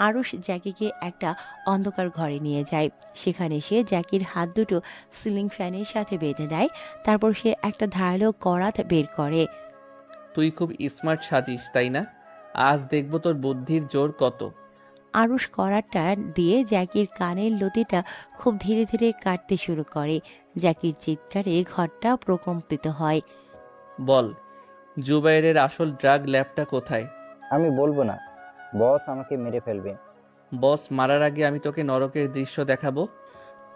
আরুষ জ্যাকিকে একটা অন্ধকার ঘরে নিয়ে যায়। সেখানে সে জ্যাকির হাত দুটো সিলিং ফ্যানের সাথে বেঁধে দেয়। তারপর সে একটা ধারালো করাত বের করে। তুই খুব স্মার্ট সাজিস, তাই না? আজ দেখব তোর বুদ্ধির জোর কত। আরুষ করাতটা দিয়ে জ্যাকির কানের লতিটা খুব ধীরে ধীরে কাটতে শুরু করে। জ্যাকির চিৎকারে ঘরটা প্রকম্পিত হয়। বল, জুবাইরের আসল ড্রাগ ল্যাবটা কোথায়? আমি বলবো না, বস আমাকে মেরে ফেলবে। বস মারার আগে আমি তোকে নরকের দৃশ্য দেখাবো।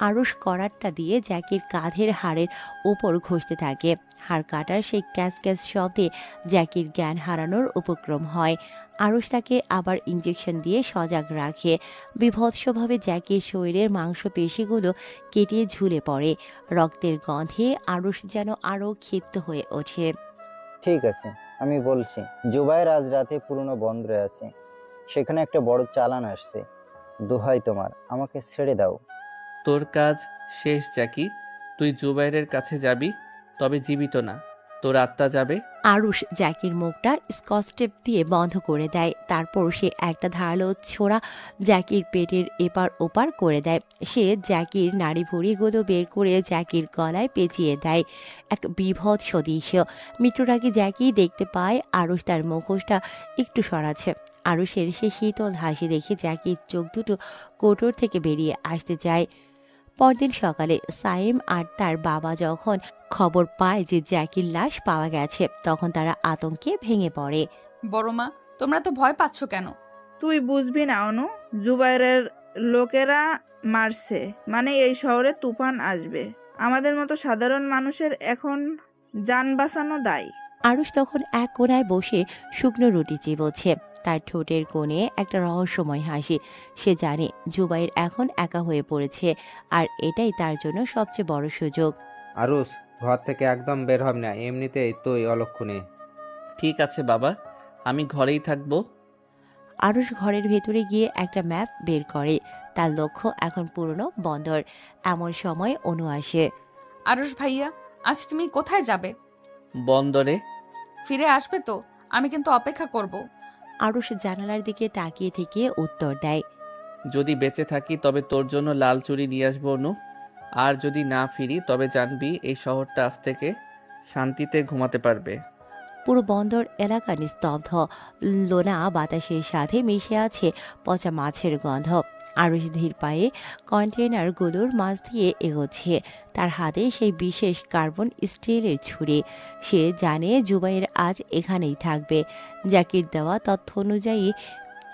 আরুষ করাতটা দিয়ে জ্যাকির কাঁধের হাড়ের উপর ঘষতে থাকে। হাড় কাটার সেই ক্যাস ক্যাস শব্দে জ্যাকির জ্ঞান হারানোর উপক্রম হয়। আরুষ তাকে আবার ইঞ্জেকশন দিয়ে সজাগ রাখে। বিভৎসভাবে জ্যাকির শরীরের মাংসপেশিগুলো কেটে ঝুলে পড়ে। রক্তের গন্ধে আরুষ যেন আরও ক্ষিপ্ত হয়ে ওঠে। ঠিক আছে, আমি বলছি। জুবাইর আজ রাতে পুরনো বন্দরে আছে। সেখানে একটা বড় চালান আসছে। দোহাই তোমার, আমাকে ছেড়ে দাও। তোর কাজ শেষ জ্যাকি। তুই জুবাইরের কাছে যাবি, তবে জীবিত না, তোর আত্মা যাবে। আরুষ জ্যাকির মুখটা স্কচ টেপ দিয়ে বন্ধ করে দেয়। তারপর সে একটা ধারালো ছোড়া জ্যাকির পেটের এপার ওপার করে দেয়। সে জ্যাকির নাড়ি ভুঁড়িগুলো বের করে জ্যাকির গলায় পেঁচিয়ে দেয়। এক বিভৎস দৃশ্য। মৃত্যুর আগে জ্যাকি দেখতে পায় আরুষ তার মুখোশটা একটু সরাচ্ছে। আরুষের সে শীতল হাসি দেখে জ্যাকির চোখ দুটো কোটর থেকে বেরিয়ে আসতে চায়। পরদিন সকালে সাইম আর তার বাবা যখন খবর পায় যে জ্যাকির লাশ পাওয়া গেছে, তখন তারা আতঙ্কে ভেঙে পড়ে। বড় মা, তোমরা তো ভয় পাচ্ছ কেন? তুই বুঝবি না অনু, জুবাইরের লোকেরা মারছে মানে এই শহরে তুফান আসবে। আমাদের মতো সাধারণ মানুষের এখন যান বাঁচানো দায়। আরুষ তখন এক কোণায় বসে শুকনো রুটি চিবোচ্ছে। তার ঠোঁটের কোণে একটা রহস্যময় হাসি। সে জানে জুবাইর এখন একা হয়ে পড়েছে, আর এটাই তার জন্য সবচেয়ে বড় সুযোগ। আরুষ, ঘর থেকে একদম বের হব না, এমনিতেই তুই অলক্ষণে। ঠিক আছে বাবা, আমি ঘরেই থাকবো। আরুষ ঘরের ভেতরে গিয়ে একটা ম্যাপ বের করে। তার লক্ষ্য এখন পুরনো বন্দর। এমন সময় অনু আসে। আরুষ ভাইয়া, আজ তুমি কোথায় যাবে? বন্দরে। ফিরে আসবে তো? আমি কিন্তু অপেক্ষা করব। আরুষ জানালার দিকে তাকিয়ে থেকে উত্তর দেয়। যদি বেঁচে থাকি তবে তোর জন্য লাল চুড়ি নিয়ে আসবো অনু। আর যদি না ফিরি তবে জানবি এই শহরটা আজ থেকে শান্তিতে ঘুমাতে পারবে। পুরো বন্দর এলাকা নিস্তব্ধ। লোনা বাতাসের সাথে মিশে আছে পচা মাছের গন্ধ। আরুষ ধীর পায়ে কন্টেনারগুলোর মাছ দিয়ে এগোচ্ছে। তার হাতে সেই বিশেষ কার্বন স্টিলের ছুরি। সে জানে জুবাইর আজ এখানেই থাকবে। জ্যাকির দেওয়া তথ্য অনুযায়ী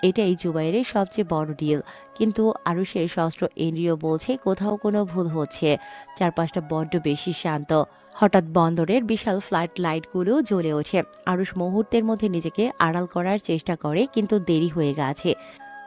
এটাই জুবাইরের সবচেয়ে বড় ডিল। কিন্তু আরুষের ষষ্ঠ ইন্দ্রিয় বলছে কোথাও কোনো ভুল হচ্ছে। চারপাশটা বড্ড বেশি শান্ত। হঠাৎ বন্দরের বিশাল ফ্লাড লাইটগুলো জ্বলে ওঠে। আরুষ মুহূর্তের মধ্যে নিজেকে আড়াল করার চেষ্টা করে, কিন্তু দেরি হয়ে গেছে।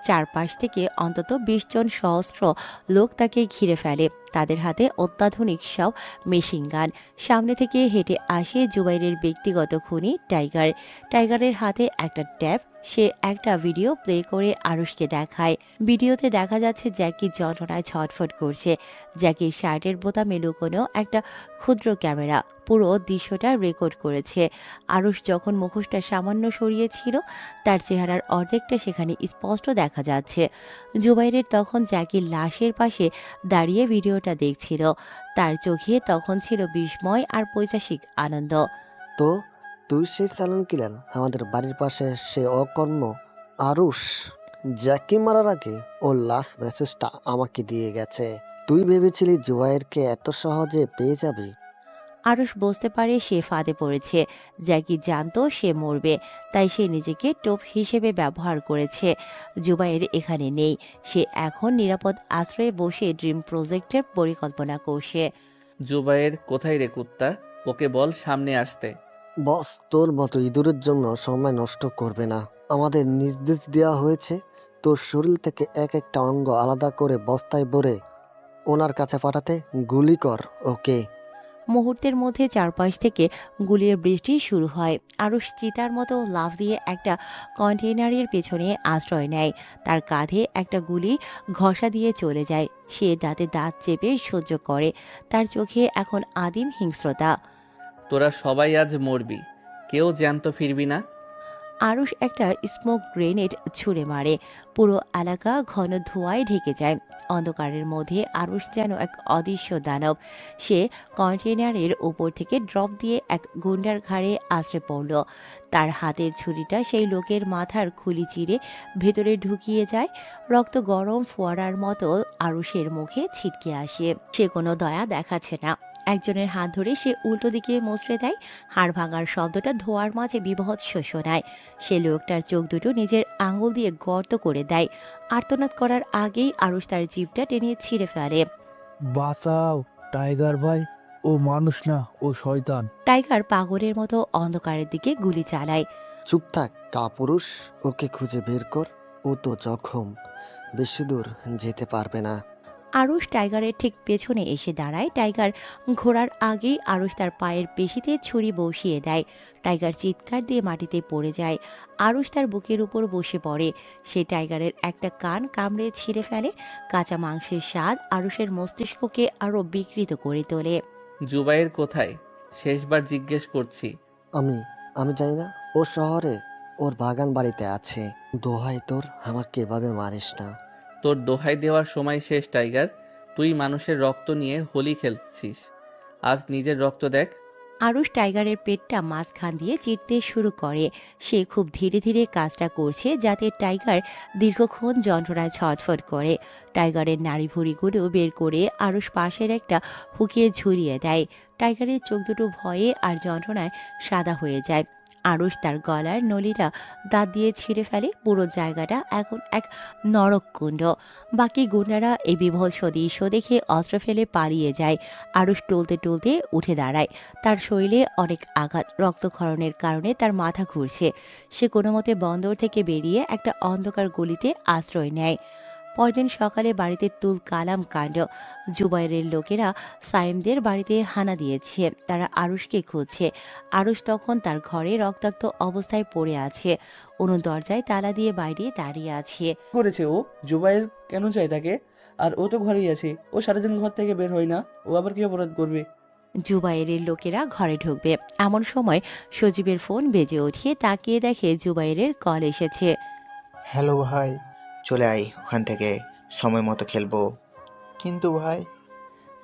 চারপাশ থেকে অন্তত 20 জন সহস্র লোক তাকে ঘিরে ফেলে। তাদের হাতে অত্যাধুনিক সব মেশিন গান। সামনে থেকে হেঁটে আসে জুবাইরের ব্যক্তিগত খুনি টাইগার। টাইগারের হাতে একটা ট্যাব। সে একটা ভিডিও প্লে করে আরুষকে দেখায়। ভিডিওতে দেখা যাচ্ছে জ্যাকি যন্ত্রণায় ছটফট করছে। জ্যাকির শার্টের বোতামে লুকোনো একটা ক্ষুদ্র ক্যামেরা পুরো দৃশ্যটা রেকর্ড করেছে। আরুষ যখন মুখোশটা সামান্য সরিয়েছিল, তার চেহারার অর্ধেকটা সেখানে স্পষ্ট দেখা যাচ্ছে। জুবাইরের তখন জ্যাকির লাশের পাশে দাঁড়িয়ে ভিডিওটা দেখছিল। তার চোখে তখন ছিল বিস্ময় আর পৈশাসিক আনন্দ। তো তুই সেই সাইলেন্ট কিলার, আমাদের বাড়ির পাশে সে অকর্ম আরুষ। জ্যাকি মারার আগে ওর লাস্ট মেসেজটা আমাকে দিয়ে গেছে। তুই ভেবেছিলি জুবাইরকে এত সহজে পেয়ে যাবি? আরুষ বুঝতে পারে সে ফাঁদে পড়েছে। জ্যাকি জানতো সে মরবে, তাই সে নিজেকে টোপ হিসেবে ব্যবহার করেছে। জুবাইর এখানে নেই। সে এখন নিরাপদ আশ্রয়ে বসে ড্রিম প্রজেক্টের পরিকল্পনা করছে। জুবাইর কোথায় রে কুত্তা? ওকে বল সামনে আসতে। বস তোর মতো ইঁদুরের জন্য সময় নষ্ট করবে না। আমাদের নির্দেশ দেওয়া হয়েছে তোর শরীর থেকে এক একটা অঙ্গ আলাদা করে বস্তায় ভরে ওনার কাছে পাঠাতে। গুলি কর ওকে। মুহূর্তের মধ্যে চারপাশ থেকে গুলির বৃষ্টি শুরু হয়। আরুষ চিতার মতো লাফ দিয়ে একটা কন্টেইনারের পেছনে আশ্রয় নেয়। তার কাঁধে একটা গুলি ঘষা দিয়ে চলে যায়। সে দাঁতে দাঁত চেপে সহ্য করে। তার চোখে এখন আদিম হিংস্রতা। তোরা সবাই আজ মরবি, কেউ জ্যান্ত ফিরবি না। আরুষ একটা স্মোক গ্রেনেড ছুঁড়ে মারে। পুরো এলাকা ঘন ধোঁয়ায় ঢেকে যায়। অন্ধকারের মধ্যে আরুষ যেন এক অদৃশ্য দানব। সে কন্টেনারের উপর থেকে ড্রপ দিয়ে এক গুন্ডার ঘাড়ে আছড়ে পড়ল। তার হাতের ছুরিটা সেই লোকের মাথার খুলি চিরে ভেতরে ঢুকিয়ে যায়। রক্ত গরম ফোয়ারার মতো আরুষের মুখে ছিটকে আসে। সে কোনো দয়া দেখাচ্ছে না। একজনের হাত ধরে সে উল্টো দিকে মুচড়ে দেয়। হাড় ভাঙার শব্দটা ধোয়ার মাঝে বিভৎস শোনায়। সে লোকটার চোখ দুটো নিজের আঙুল দিয়ে গর্ত করে দেয়। আর্তনাদ করার আগেই আরুষ তার জিভটা টেনে ছিঁড়ে ফেলে। বাঁচাও টাইগার ভাই, ও মানুষ না, ও শয়তান। টাইগার পাগলের মতো অন্ধকারের দিকে গুলি চালায়। চুপ থাক কাপুরুষ, ওকে খুঁজে বের কর। ও তো জখম, বেশি দূর যেতে পারবে না। আরুষ টাইগারের ঠিক পেছনে এসে দাঁড়ায়। টাইগার ঘোরার আগেই আরুষ তার পায়ের পেশিতে ছুরি বসিয়ে দেয়। টাইগার চিৎকার দিয়ে মাটিতে পড়ে যায়। আরুষ তার বুকের উপর বসে পড়ে। সে টাইগারের একটা কান কামড়ে ছিঁড়ে ফেলে। কাঁচা মাংসের স্বাদ আরুষের মস্তিষ্ককে আরো বিকৃত করে তোলে। জুবাইর কোথায়? শেষবার জিজ্ঞেস করছি। আমি জানি না। ও শহরে ওর বাগান বাড়িতে আছে। দোহাই তোর, আমাকে এভাবে মারিস না। তোর দোহাই দেওয়ার সময় শেষ টাইগার। তুই মানুষের রক্ত নিয়ে হোলি খেলছিস, আজ নিজের রক্ত দেখ। আরুষ টাইগারের পেটটা মাঝখান দিয়ে চিরতে শুরু করে। সে খুব ধীরে ধীরে কাজটা করছে যাতে টাইগার দীর্ঘক্ষণ যন্ত্রণায় ছটফট করে। টাইগারের নাড়িভুড়িগুলো বের করে আরুষ পাশের একটা হুকিয়ে ঝুরিয়ে দেয়। টাইগারের চোখ দুটো ভয়ে আর যন্ত্রণায় সাদা হয়ে যায়। আরুষ তার গলার নলিটা দাঁত দিয়ে ছিঁড়ে ফেলে। পুরো জায়গাটা এখন এক নরককুণ্ড। বাকি গুন্ডারা এই বিভৎস দৃশ্য দেখে অস্ত্র ফেলে পালিয়ে যায়। আরুষ টলতে টলতে উঠে দাঁড়ায়। তার শরীরে অনেক আঘাত, রক্তক্ষরণের কারণে তার মাথা ঘুরছে। সে কোনো মতে বন্দর থেকে বেরিয়ে একটা অন্ধকার গলিতে আশ্রয় নেয়। পরদিন সকালে বাড়িতে তুল কালাম কাণ্ড। জুবাইরের লোকেরা সাইমদের বাড়িতে হানা দিয়েছে। তারা আরুষকে খুঁজছে। আরুষ তখন তার ঘরে রক্তাক্ত অবস্থায় পড়ে আছে। অনু দরজায় তালা দিয়ে বাইরে দাঁড়িয়ে আছে। করেছে ও? জুবাইর কেন চাই তাকে? আর ও তো ঘরেই আছে। ও সারাদিন ঘর থেকে বের হয় না। ও আবার কি অপরাধ করবে? জুবাইরের লোকেরা ঘরে ঢুকবে এমন সময় সজীবের ফোন বেজে উঠিয়ে তাকিয়ে দেখে জুবাইরের কল এসেছে। হ্যালো ভাই। চলে আয় ওখান থেকে, সময় মতো খেলবো। কিন্তু ভাই।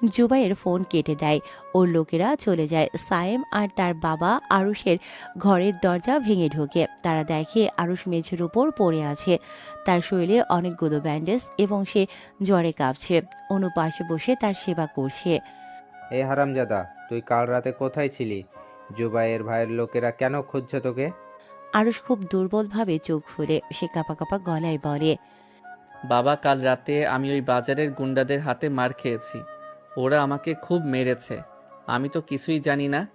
জুবাইর ফোন কেটে দেয়। ওর লোকেরা চলে যায়। সায়েম আর তার বাবা আরুষের ঘরের দরজা ভেঙে ঢোকে। তারা দেখে আরুষ মেঝের উপর পড়ে আছে। তার শরীরে অনেকগুলো ব্যান্ডেজ এবং সে জ্বরে কাঁপছে। অনু পাশে বসে তার সেবা করছে। এই হারামজাদা, তুই কাল রাতে কোথায় ছিলি? জুবাইয়ের ভাইয়ের লোকেরা কেন খুঁজছে তোকে? আরুষ খুব দুর্বলভাবে চোখ খুলে সে কাঁপা কাঁপা গলায় বলে, বাবা, কাল রাতে আমি ওই বাজারের গুন্ডাদের হাতে মার খেয়েছি। ওরা আমাকে খুব মেরেছে। আমি তো কিছুই জানি না।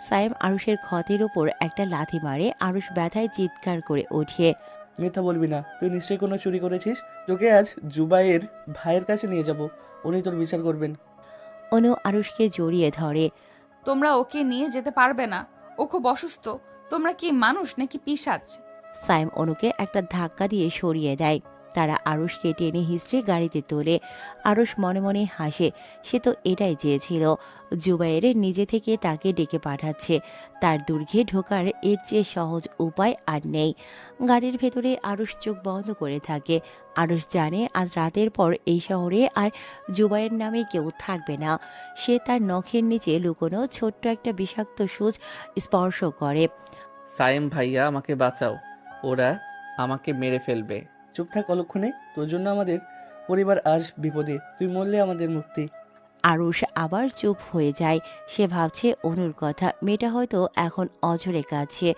সায়েম আরুষের ক্ষতের উপর একটা লাথি মারে। আরুষ ব্যথায় চিৎকার করে ওঠে। মিথ্যা বলবি না, তুই নিশ্চয়ই কোনো চুরি করেছিস। তোকে আজ জুবাইয়ের ভাইয়ের কাছে নিয়ে যাব, উনি তোর বিচার করবেন। অনু আরুষকে জড়িয়ে ধরে। তোমরা ওকে নিয়ে যেতে পারবে না, ও খুব অসুস্থ। তোমরা কি মানুষ নাকি পিশাচ? সাইম অনুকে একটা ধাক্কা দিয়ে সরিয়ে দেয়। তারা আরুষকে টেনে হিঁচড়ে গাড়িতে তোলে। আরুষ মনে মনে হাসে, সে তো এটাই চেয়েছিল। জুবাইর নিজে থেকে তাকে ডেকে পাঠাচ্ছে। তার দুর্গে ঢোকার এর চেয়ে সহজ উপায় আর নেই। গাড়ির ভেতরে আরুষ চোখ বন্ধ করে থাকে। আরুষ জানে আজ রাতের পর এই শহরে আর জুবাইয়ের নামে কেউ থাকবে না। সে তার নখের নিচে লুকোনো ছোট্ট একটা বিষাক্ত সূচ স্পর্শ করে। সায়েম ভাইয়া, আমাকে বাঁচাও, ওরা আমাকে মেরে ফেলবে। চুপ থাক অলক্ষণে, তোর জন্য আমাদের পরিবার আজ বিপদে, তুই মরলে আমাদের মুক্তি। আরুষ আবার চুপ হয়ে যায়। সে ভাবছে অনুর কথা। মেয়েটা হয়তো এখন অঝরে কাছে।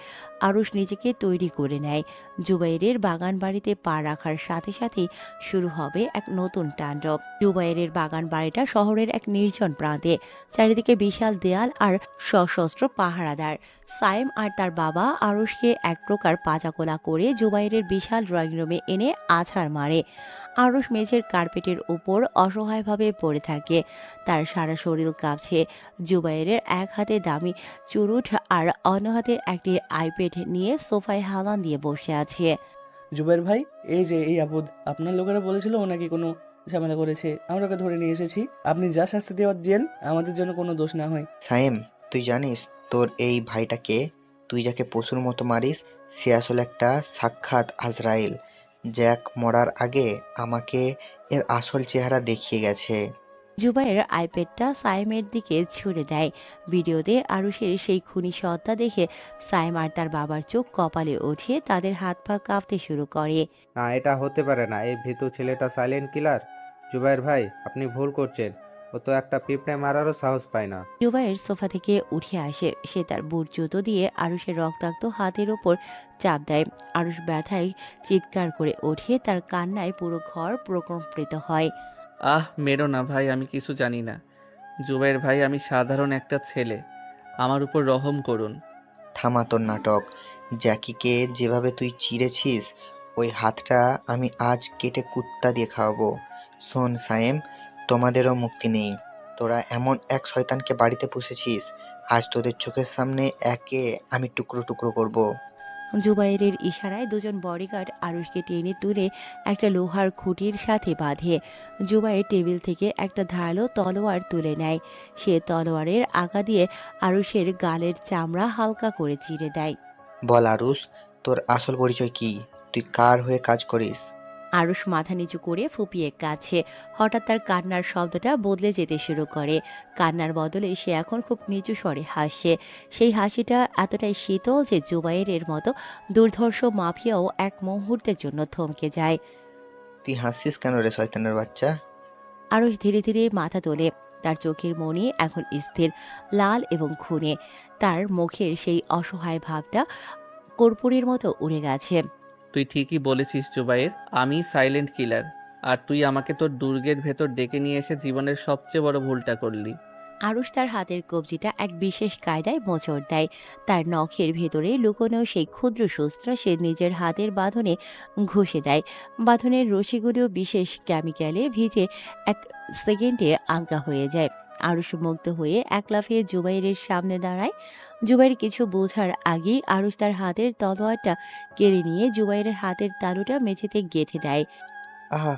আরুষ নিজেকে তৈরি করে নেয়। জুবাইরের বাগান বাড়িতে পা রাখার সাথে সাথেই শুরু হবে এক নতুন তাণ্ডব। জুবাইরের বাগান বাড়িটা শহরের এক নির্জন প্রান্তে। চারিদিকে বিশাল দেয়াল আর সশস্ত্র পাহারাদার। সায়েম আর তার বাবা আরুষকে এক প্রকার পাচাকোলা করে জুবাইরের বিশাল ড্রয়িং রুমে এনে আছাড় মারে। আরুষ মেঝের কার্পেটের উপর অসহায়ভাবে পড়ে থাকে। তার সারা শরীর কাঁপছে। জুবাইরের এক হাতে দামি চুরুট আর অন্য হাতে একটি আইপ্যাড নিয়ে সোফায় হালান দিয়ে বসে আছে। জুবাইর ভাই, এই যে এই আপদ, আপনার লোকেরা বলেছিল ও নাকি কোনো ঝামেলা করেছে, আমরা ওকে ধরে নিয়ে এসেছি। আপনি যা শাস্তি দেওয়ার দিয়েন, আমাদের জন্য কোনো দোষ না হয়। সায়েম, তুই জানিস তোর এই ভাইটাকে, তুই যাকে পশুর মতো মারিস, সে আসলে একটা সাক্ষাৎ আজরাইল। জ্যাক মরার আগে আমাকে এর আসল চেহারা দেখিয়ে গেছে। জুবাইর আইপ্যাডটা সাইমের দিকে ছুড়ে দেয়। ভিডিওতে আরুষের সেই খুনি সত্তা দেখে সাইম আর তার বাবার চোখ কপালে উঠে তাদের হাত পা কাঁপতে শুরু করে। না, এটা হতে পারে না। এই ভীতু ছেলেটা সাইলেন্ট কিলার। জুবাইর ভাই, আপনি ভুল করছেন। ও তো একটা পিঁপড়ে মারারও সাহস পায় না। জুবাইর সোফা থেকে উঠে আসে। সে তার বুট জুতো দিয়ে আরুষের রক্তাক্ত হাতের ওপর চাপ দেয়। আরুষ ব্যথায় চিৎকার করে ওঠে। তার কান্নায় পুরো ঘর প্রকম্পিত হয়। মেরো না ভাই, আমি কিছু জানি না। জুবাইর ভাই, আমি সাধারণ একটা ছেলে, আমার উপর রহম করুন। থামা তোর নাটক। জ্যাকিকে যেভাবে তুই চিড়েছিস, ওই হাতটা আমি আজ কেটে কুত্তা দিয়ে খাওয়াবো। শোন সায়েম, তোমাদেরও মুক্তি নেই। তোরা এমন এক শয়তানকে বাড়িতে পুষেছিস, আজ তোদের চোখের সামনে একে আমি টুকরো টুকরো করব। জুবাইরের ইশারায় দুজন বডিগার্ড আরুষকে টেনে তুলে একটা লোহার খুঁটির সাথে বাঁধে। জুবাইর টেবিল থেকে একটা ধারালো তলোয়ার তুলে নেয়। সে তলোয়ারের আগা দিয়ে আরুষের গালের চামড়া হালকা করে চিরে দেয়। বল আরুষ, তোর আসল পরিচয় কি? তুই কার হয়ে কাজ করিস? আরুষ মাথা নিচু করে ফুপিয়ে কাছে। হঠাৎ তার কান্নার শব্দটা বদলে যেতে শুরু করে। কান্নার বদলে সে এখন খুব নিচু স্বরে হাসে। সেই হাসিটা এতটাই শীতল যে জুবাইরের মতো দুর্ধর্ষ মাফিয়াও এক মুহূর্তের জন্য থমকে যায়। তুই হাসছিস কেন রে শয়তানের বাচ্চা? আরুষ ধীরে ধীরে মাথা তোলে। তার চোখের মনি এখন স্থির, লাল এবং খুনে। তার মুখের সেই অসহায় ভাবটা কর্পূরের মতো উড়ে গেছে। তুই ঠিকই বলেছিস জুবাইর, আমি সাইলেন্ট কিলার। আর তুই আমাকে তোর দুর্গের ভেতর ডেকে নিয়ে এসে জীবনের সবচেয়ে বড় ভুলটা করলি। আরুষ তার হাতের কবজিটা এক বিশেষ কায়দায় মোচড় দেয়। তার নখের ভেতরে লুকোনো সেই ক্ষুদ্র শস্ত্র সে নিজের হাতের বাঁধনে ঘষে দেয়। বাঁধনের রশিগুলো বিশেষ কেমিক্যালে ভিজে এক সেকেন্ডে আলগা হয়ে যায়। আরুষ মুগ্ধ হয়ে এক লাফে জুবাইরের সামনে দাঁড়ায়। জুবাইর কিছু বোঝার আগেই আরুষ তার হাতের তলোয়ারটা কেড়ে নিয়ে জুবাইরের হাতের তালুটা মেঝেতে গেঁথে দেয়। আহা,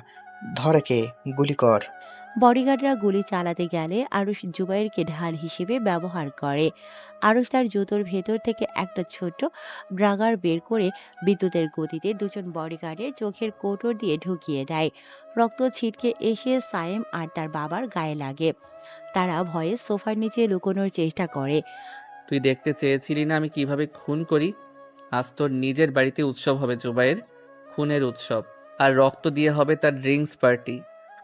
ধর একে, গুলি কর। বডিগার্ডরা গুলি চালাতে গেলে আরুষ জুবাইরকে ঢাল হিসেবে ব্যবহার করে। আরুষ তার জুতোর ভেতর থেকে একটা ছোট্ট ড্রাগার বের করে বিদ্যুতের গতিতে দুজন বডিগার্ডের চোখের কোটর দিয়ে ঢুকিয়ে দেয়। রক্ত ছিটকে এসে সায়েম আর তার বাবার গায়ে লাগে। তারা ভয়ে সোফার নিচে লুকোনোর চেষ্টা করে। তুই দেখতে চেয়েছিলি না আমি কিভাবে খুন করি? আজ তোর নিজের বাড়িতে উৎসব হবে জুবাইর, খুনের উৎসব। আর রক্ত দিয়ে হবে তার ড্রিঙ্কস পার্টি।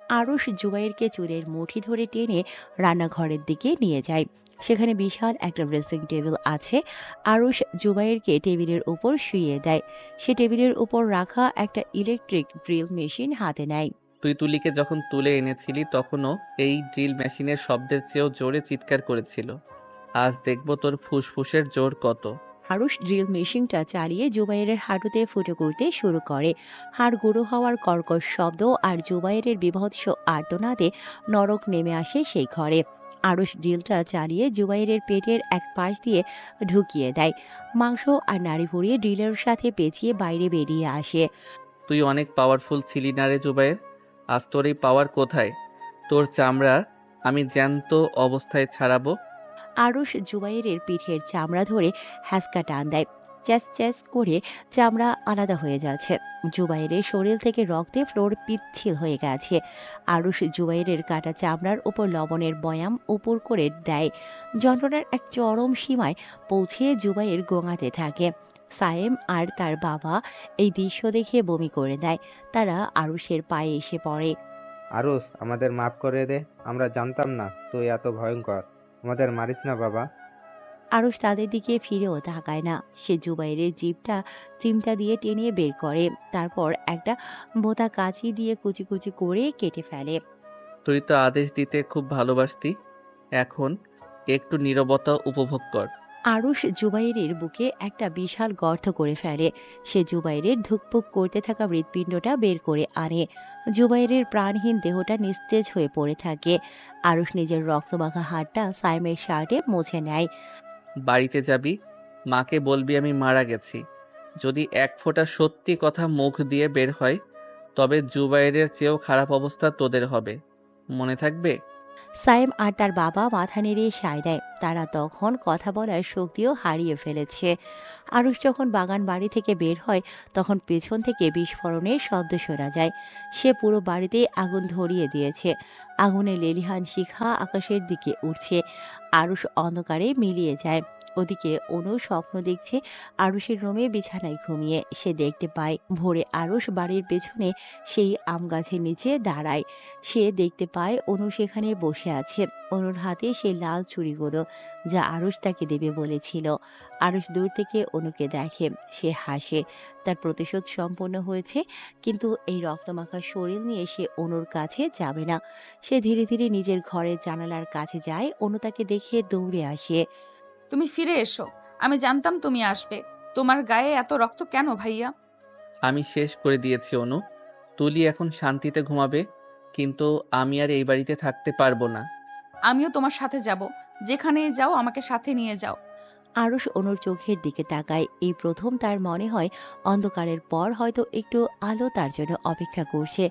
আরুষ জুবাইরকে চুলের মুঠি ধরে টেনে রান্নাঘরের দিকে নিয়ে যায়। সেখানে বিশাল একটা ড্রেসিং টেবিল আছে। আরুষ জুবাইরকে টেবিলের উপর শুইয়ে দেয়। সে টেবিলের উপর রাখা একটা ইলেকট্রিক ড্রিল মেশিন হাতে নেয়। তুই তুলিকে যখন তুলে এনেছিলি তখনও এই ড্রিল মেশিনের শব্দের চেয়েও জোরে চিৎকার করেছিল। আজ দেখব তোর ফুসফুসের জোর কত। আরুষ ড্রিল মেশিনটা চালিয়ে জুবাইরের হাঁটুতে ফুটো করতে শুরু করে। হাড় গুঁড়ো হওয়ার কর্কশ শব্দ আর জুবাইরের বীভৎস আর্তনাদে নরক নেমে আসে সেই ঘরে। আরুষ ড্রিলটা চালিয়ে জুবাইরের পেটের এক পাশ দিয়ে ঢুকিয়ে দেয়। মাংস আর নাড়ি ভরিয়ে ড্রিলের সাথে পেঁচিয়ে বাইরে বেরিয়ে আসে। তুই অনেক পাওয়ারফুল ছিলি না রে জুবাইর, আজ তোর এই পাওয়ার কোথায়? তোর চামড়া আমি জ্যান্ত অবস্থায় ছাড়াবো। আরুষ জুবাইরের পিঠের চামড়া ধরে হ্যাঁচকা টান দেয়। চ্যাস চ্যাস করে চামড়া আলাদা হয়ে যাচ্ছে। জুবাইরের শরীর থেকে রক্তে ফ্লোর পিচ্ছিল হয়ে গেছে। আরুষ জুবাইরের কাটা চামড়ার উপর লবণের বয়াম উপর করে দেয়। যন্ত্রণার এক চরম সীমায় পৌঁছে জুবাইর গোঙাতে থাকে। সায়েম আর তার বাবা এই দৃশ্য দেখে বমি করে দেয়। তারা আরুষের পায়ে এসে পড়ে। আরুষ, আমাদের মাফ করে দে, আমরা জানতাম না তুই এত ভয়ঙ্কর, আমাদের মারিস না বাবা। আরুষ তাদের দিকে ফিরেও তাকায় না। সে জুবাইরের জিভটা চিমটা দিয়ে টেনে বের করে, তারপর একটা বোতা কাঁচি দিয়ে কুচি কুচি করে কেটে ফেলে। তুই তো আদেশ দিতে খুব ভালোবাসতি, এখন একটু নীরবতা উপভোগ কর। আরুষ জুবাইরের বুকে একটা বিশাল গর্ত করে ফেলে। সে জুবাইরের ধুকপুক করতে থাকা হৃৎপিণ্ডটা বের করে আনে। জুবাইরের প্রাণহীন দেহটা নিস্তেজ হয়ে পড়ে থাকে। আরুষ নিজের রক্তমাখা হাতটা সাইমের শার্টে মুছে নেয়। বাড়িতে যাবি, মাকে বলবি আমি মারা গেছি। যদি এক ফোঁটা সত্যি কথা মুখ দিয়ে বের হয়, তবে জুবাইরের চেয়েও খারাপ অবস্থা তোদের হবে, মনে থাকবে? সাইম আর তার বাবা মাথা নেড়ে সায় দেয়। তারা তখন কথা বলার শক্তিও হারিয়ে ফেলেছে। আরুষ যখন বাগান বাড়ি থেকে বের হয়, তখন পেছন থেকে বিস্ফোরণের শব্দ শোনা যায়। সে পুরো বাড়িতে আগুন ধরিয়ে দিয়েছে। আগুনে লেলিহান শিখা আকাশের দিকে উঠছে। আরুষ অন্ধকারে মিলিয়ে যায়। ওদিকে অনু স্বপ্ন দেখছে আরুষের রুমে বিছানায় ঘুমিয়ে। সে দেখতে পায় ভোরে আরুষ বাড়ির পেছনে সেই আম গাছের নিচে দাঁড়ায়। সে দেখতে পায় অনু সেখানে বসে আছে। অনুর হাতে সেই লাল চুড়িগুলো যা আরুষ তাকে দেবে বলেছিল। আরুষ দূর থেকে অনুকে দেখে। সে হাসে। তার প্রতিশোধ সম্পন্ন হয়েছে, কিন্তু এই রক্তমাখা শরীর নিয়ে সে অনুর কাছে যাবে না। সে ধীরে ধীরে নিজের ঘরের জানালার কাছে যায়। অনু তাকে দেখে দৌড়ে আসে। তুমি ফিরে এসো, আমি জানতাম তুমি আসবে। তোমার গায়ে এত রক্ত কেন ভাইয়া? আমি শেষ করে দিয়েছি অনু, তুলি এখন শান্তিতে ঘুমাবে, কিন্তু আমি আর এই বাড়িতে থাকতে পারবো না। আমিও তোমার সাথে যাব, যেখানেই যাও আমাকে সাথে নিয়ে যাও। আরুষ অনুর চোখের দিকে তাকায়। এই প্রথম তার মনে হয় অন্ধকারের পর হয়তো একটু আলো তার জন্য অপেক্ষা করছে,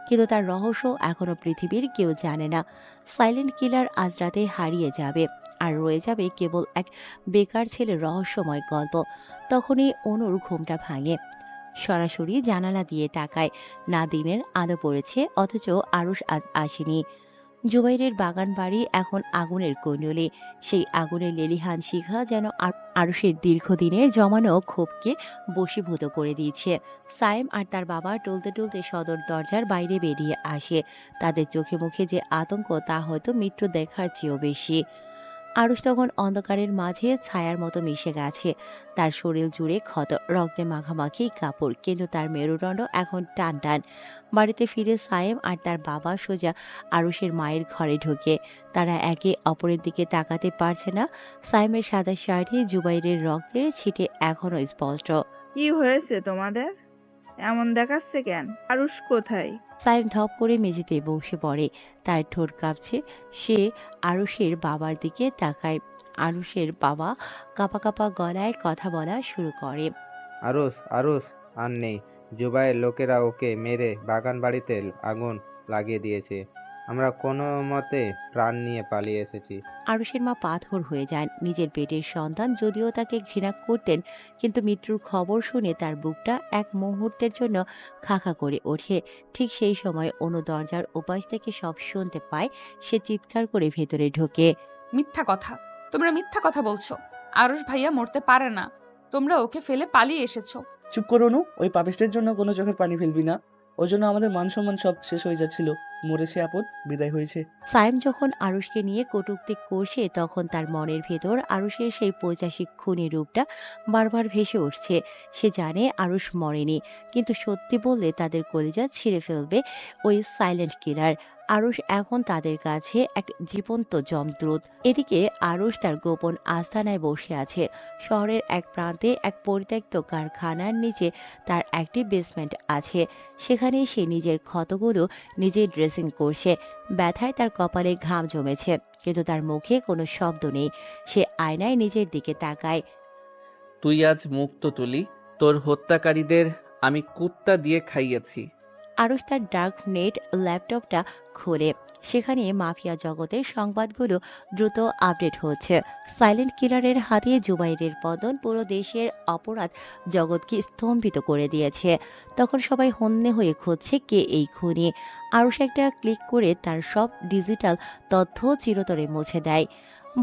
কিন্তু তার রহস্য এখনো পৃথিবীর কেউ জানে না। সাইলেন্ট কিলার আজ রাতে হারিয়ে যাবে, আর রয়ে যাবে কেবল এক বেকার ছেলের রহস্যময় গল্প। তখনই অনুর ঘুমটা ভাঙে। সরাসরি জানালা দিয়ে তাকায়। না দিনের আলো পড়েছে, অথচ আরুষ আজ আসেনি। জুবাইরের বাগান বাড়ি এখন আগুনের কুণ্ডলী। সেই আগুনের লেলিহান শিখা যেন আরুষের দীর্ঘদিনের জমানো ক্ষোভকে বশীভূত করে দিয়েছে। সায়েম আর তার বাবা টলতে টলতে সদর দরজার বাইরে বেরিয়ে আসে। তাদের চোখে মুখে যে আতঙ্ক, তা হয়তো মৃত্যু দেখার চেয়েও বেশি। আরুষ তখন অন্ধকারের মাঝে ছায়ার মতো মিশে গেছে। তার শরীর জুড়ে ক্ষত, রক্তে মাখামাখি কাপড়, কিন্তু তার মেরুদণ্ড এখন টান টান। বাড়িতে ফিরে সায়েম আর তার বাবা সোজা আরুষের মায়ের ঘরে ঢোকে। তারা একে অপরের দিকে তাকাতে পারছে না। সায়েমের সাদা শার্টে জুবাইরের রক্তের ছিটে এখনো স্পষ্ট। কি হয়েছে তোমাদের? এমন দেখাচ্ছে কেন? আরুষ কোথায়? সাইম ধপ করে মেঝেতে বসে পড়ে। তার ঠোঁট কাঁপছে। সে আরুষের বাবার দিকে তাকায়। আরুষের বাবা কাঁপা কাঁপা গলায় কথা বলা শুরু করে। আরুষ, আরুষ আর নেই। জুবাইয়ের লোকেরা ওকে মেরে বাগান বাড়িতে আগুন লাগিয়ে দিয়েছে। আমরা কোনো মতে প্রাণ নিয়ে পালিয়ে এসেছি। আরুষের মা পাথর হয়ে যান। নিজের পেটের সন্তান যদিও তাকে ঘৃণা করতেন, কিন্তু মৃত্যুর খবর শুনে তার বুকটা এক মুহূর্তের জন্য খাখা করে ওঠে। ঠিক সেই সময় অনু দরজার ওপাশ থেকে সব শুনতে পায়। সে চিৎকার করে ভেতরে ঢোকে। মিথ্যা কথা, তোমরা মিথ্যা কথা বলছো। আরুষ ভাইয়া মরতে পারে না, তোমরা ওকে ফেলে পালিয়ে এসেছো। চুপ করো নু, ওই পাপিষ্টের জন্য কোনো চোখের পানি ফেলবি না। ওর জন্য আমাদের মান সম্মান সব শেষ হয়ে যাচ্ছিল। মরেছে আপদ, বিদায় হয়েছে। সায়েম যখন আরুষকে নিয়ে কটূক্তি করছে, তখন তার মনের ভেতর আরুষের সেই পৈশাচিক খুনি রূপটা বারবার ভেসে উঠছে। সে জানে আরুষ মরেনি, কিন্তু সত্যি বললে তাদের কলিজা ছিঁড়ে ফেলবে ওই সাইলেন্ট কিলার। আরুষ এখন তাদের কাছে এক জীবন্ত যমদূত। এদিকে আরুষ তার গোপন আস্তানায় বসে আছে। শহরের এক প্রান্তে এক পরিত্যক্ত কারখানার নিচে তার একটি বেসমেন্ট আছে। সেখানে সে নিজের ক্ষতগুলো নিজে ড্রেসিং করছে। ব্যথায় তার কপালে ঘাম জমেছে, কিন্তু তার মুখে কোনো শব্দ নেই। সে আয়নায় নিজের দিকে তাকায়। তুই আজ মুক্ত তুলি। তোর হত্যাকারীদের আমি কুত্তা দিয়ে খাইয়েছি। আরুষ তার ডার্ক নেট ল্যাপটপটা খোলে। সেখানে মাফিয়া জগতের সংবাদগুলো দ্রুত আপডেট হচ্ছে। সাইলেন্ট কিলারের হাতে জুবাইরের পতন পুরো দেশের অপরাধ জগৎকে স্তম্ভিত করে দিয়েছে। তখন সবাই হন্যে হয়ে খুঁজছে কে এই খুনি। আরুষ একটা ক্লিক করে তার সব ডিজিটাল তথ্য চিরতরে মুছে দেয়।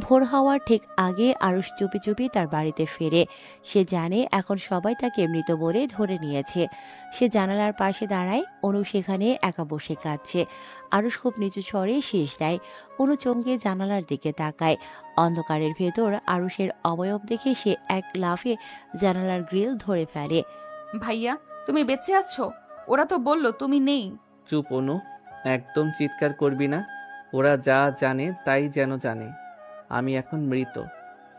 ভোর হওয়ার ঠিক আগে আরুষ চুপি চুপি তার বাড়িতে ফেরে। সে জানে এখন সবাই তাকে মৃত বলে ধরে নিয়েছে। সে জানালার পাশে দাঁড়ায়। অনু সেখানে একা বসে কাঁদছে। আরুষ খুব নিচু স্বরে শেষ দেয়। অনু চমকে জানালার দিকে তাকায়। অন্ধকারের ভেতর আরুষের অবয়ব দেখে সে এক লাফে জানালার গ্রিল ধরে ফেলে। ভাইয়া, তুমি বেঁচে আছো? ওরা তো বলল তুমি নেই। চুপ অনু, একদম চিৎকার করবি না। ওরা যা জানে তাই যেন জানে। আমি এখন মৃত।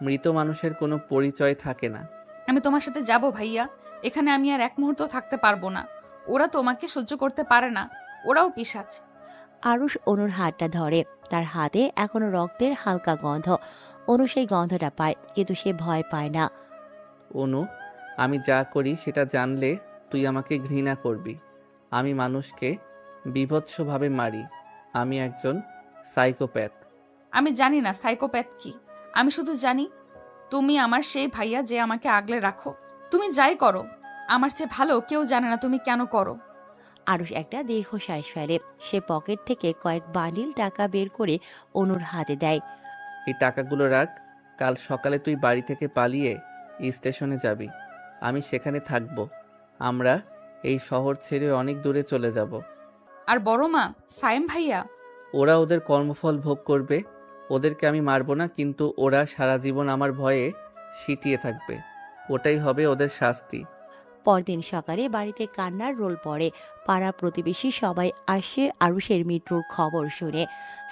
মৃত মানুষের কোনো পরিচয় থাকে না। আমি তোমার সাথে যাব ভাইয়া। এখানে আমি আর এক মুহূর্ত থাকতে পারবো না। ওরা তোমাকে সহ্য করতে পারে না। ওরাও পিশাচ। আরুষ অনুর হাতটা ধরে। তার হাতে এখনো রক্তের হালকা গন্ধ। অনু সেই গন্ধটা পায়, কিন্তু সে ভয় পায় না। অনু, আমি যা করি সেটা জানলে তুই আমাকে ঘৃণা করবি। আমি মানুষকে বীভৎসভাবে মারি। আমি একজন সাইকোপ্যাথ। আমি জানি না সাইকোপ্যাথ কি। আমি শুধু জানি তুমি আমার সেই ভাইয়া যে আমাকে আগলে রাখো। তুমি যাই করো, আমার চেয়ে ভালো কেউ জানে না তুমি কেন করো। আরুষ একটা দীর্ঘশ্বাস ফেলে। সে পকেট থেকে কয়েক বান্ডিল টাকা বের করে অনুর হাতে দেয়। এই টাকাগুলো রাখ। কাল সকালে তুই বাড়ি থেকে পালিয়ে স্টেশনে যাবি। আমি সেখানে থাকব। আমরা এই শহর ছেড়ে অনেক দূরে চলে যাব। আর বড় মা, সায়েম ভাইয়া? ওরা ওদের কর্মফল ভোগ করবে। ওদেরকে আমি মারব না, কিন্তু ওরা সারা জীবন আমার ভয়ে সিটিয়ে থাকবে। ওটাই হবে ওদের শাস্তি। পরদিন সকালে বাড়িতে কান্নার রোল পড়ে। পাড়া প্রতিবেশী সবাই আসে আরুষের মৃত্যুর খবর শুনে।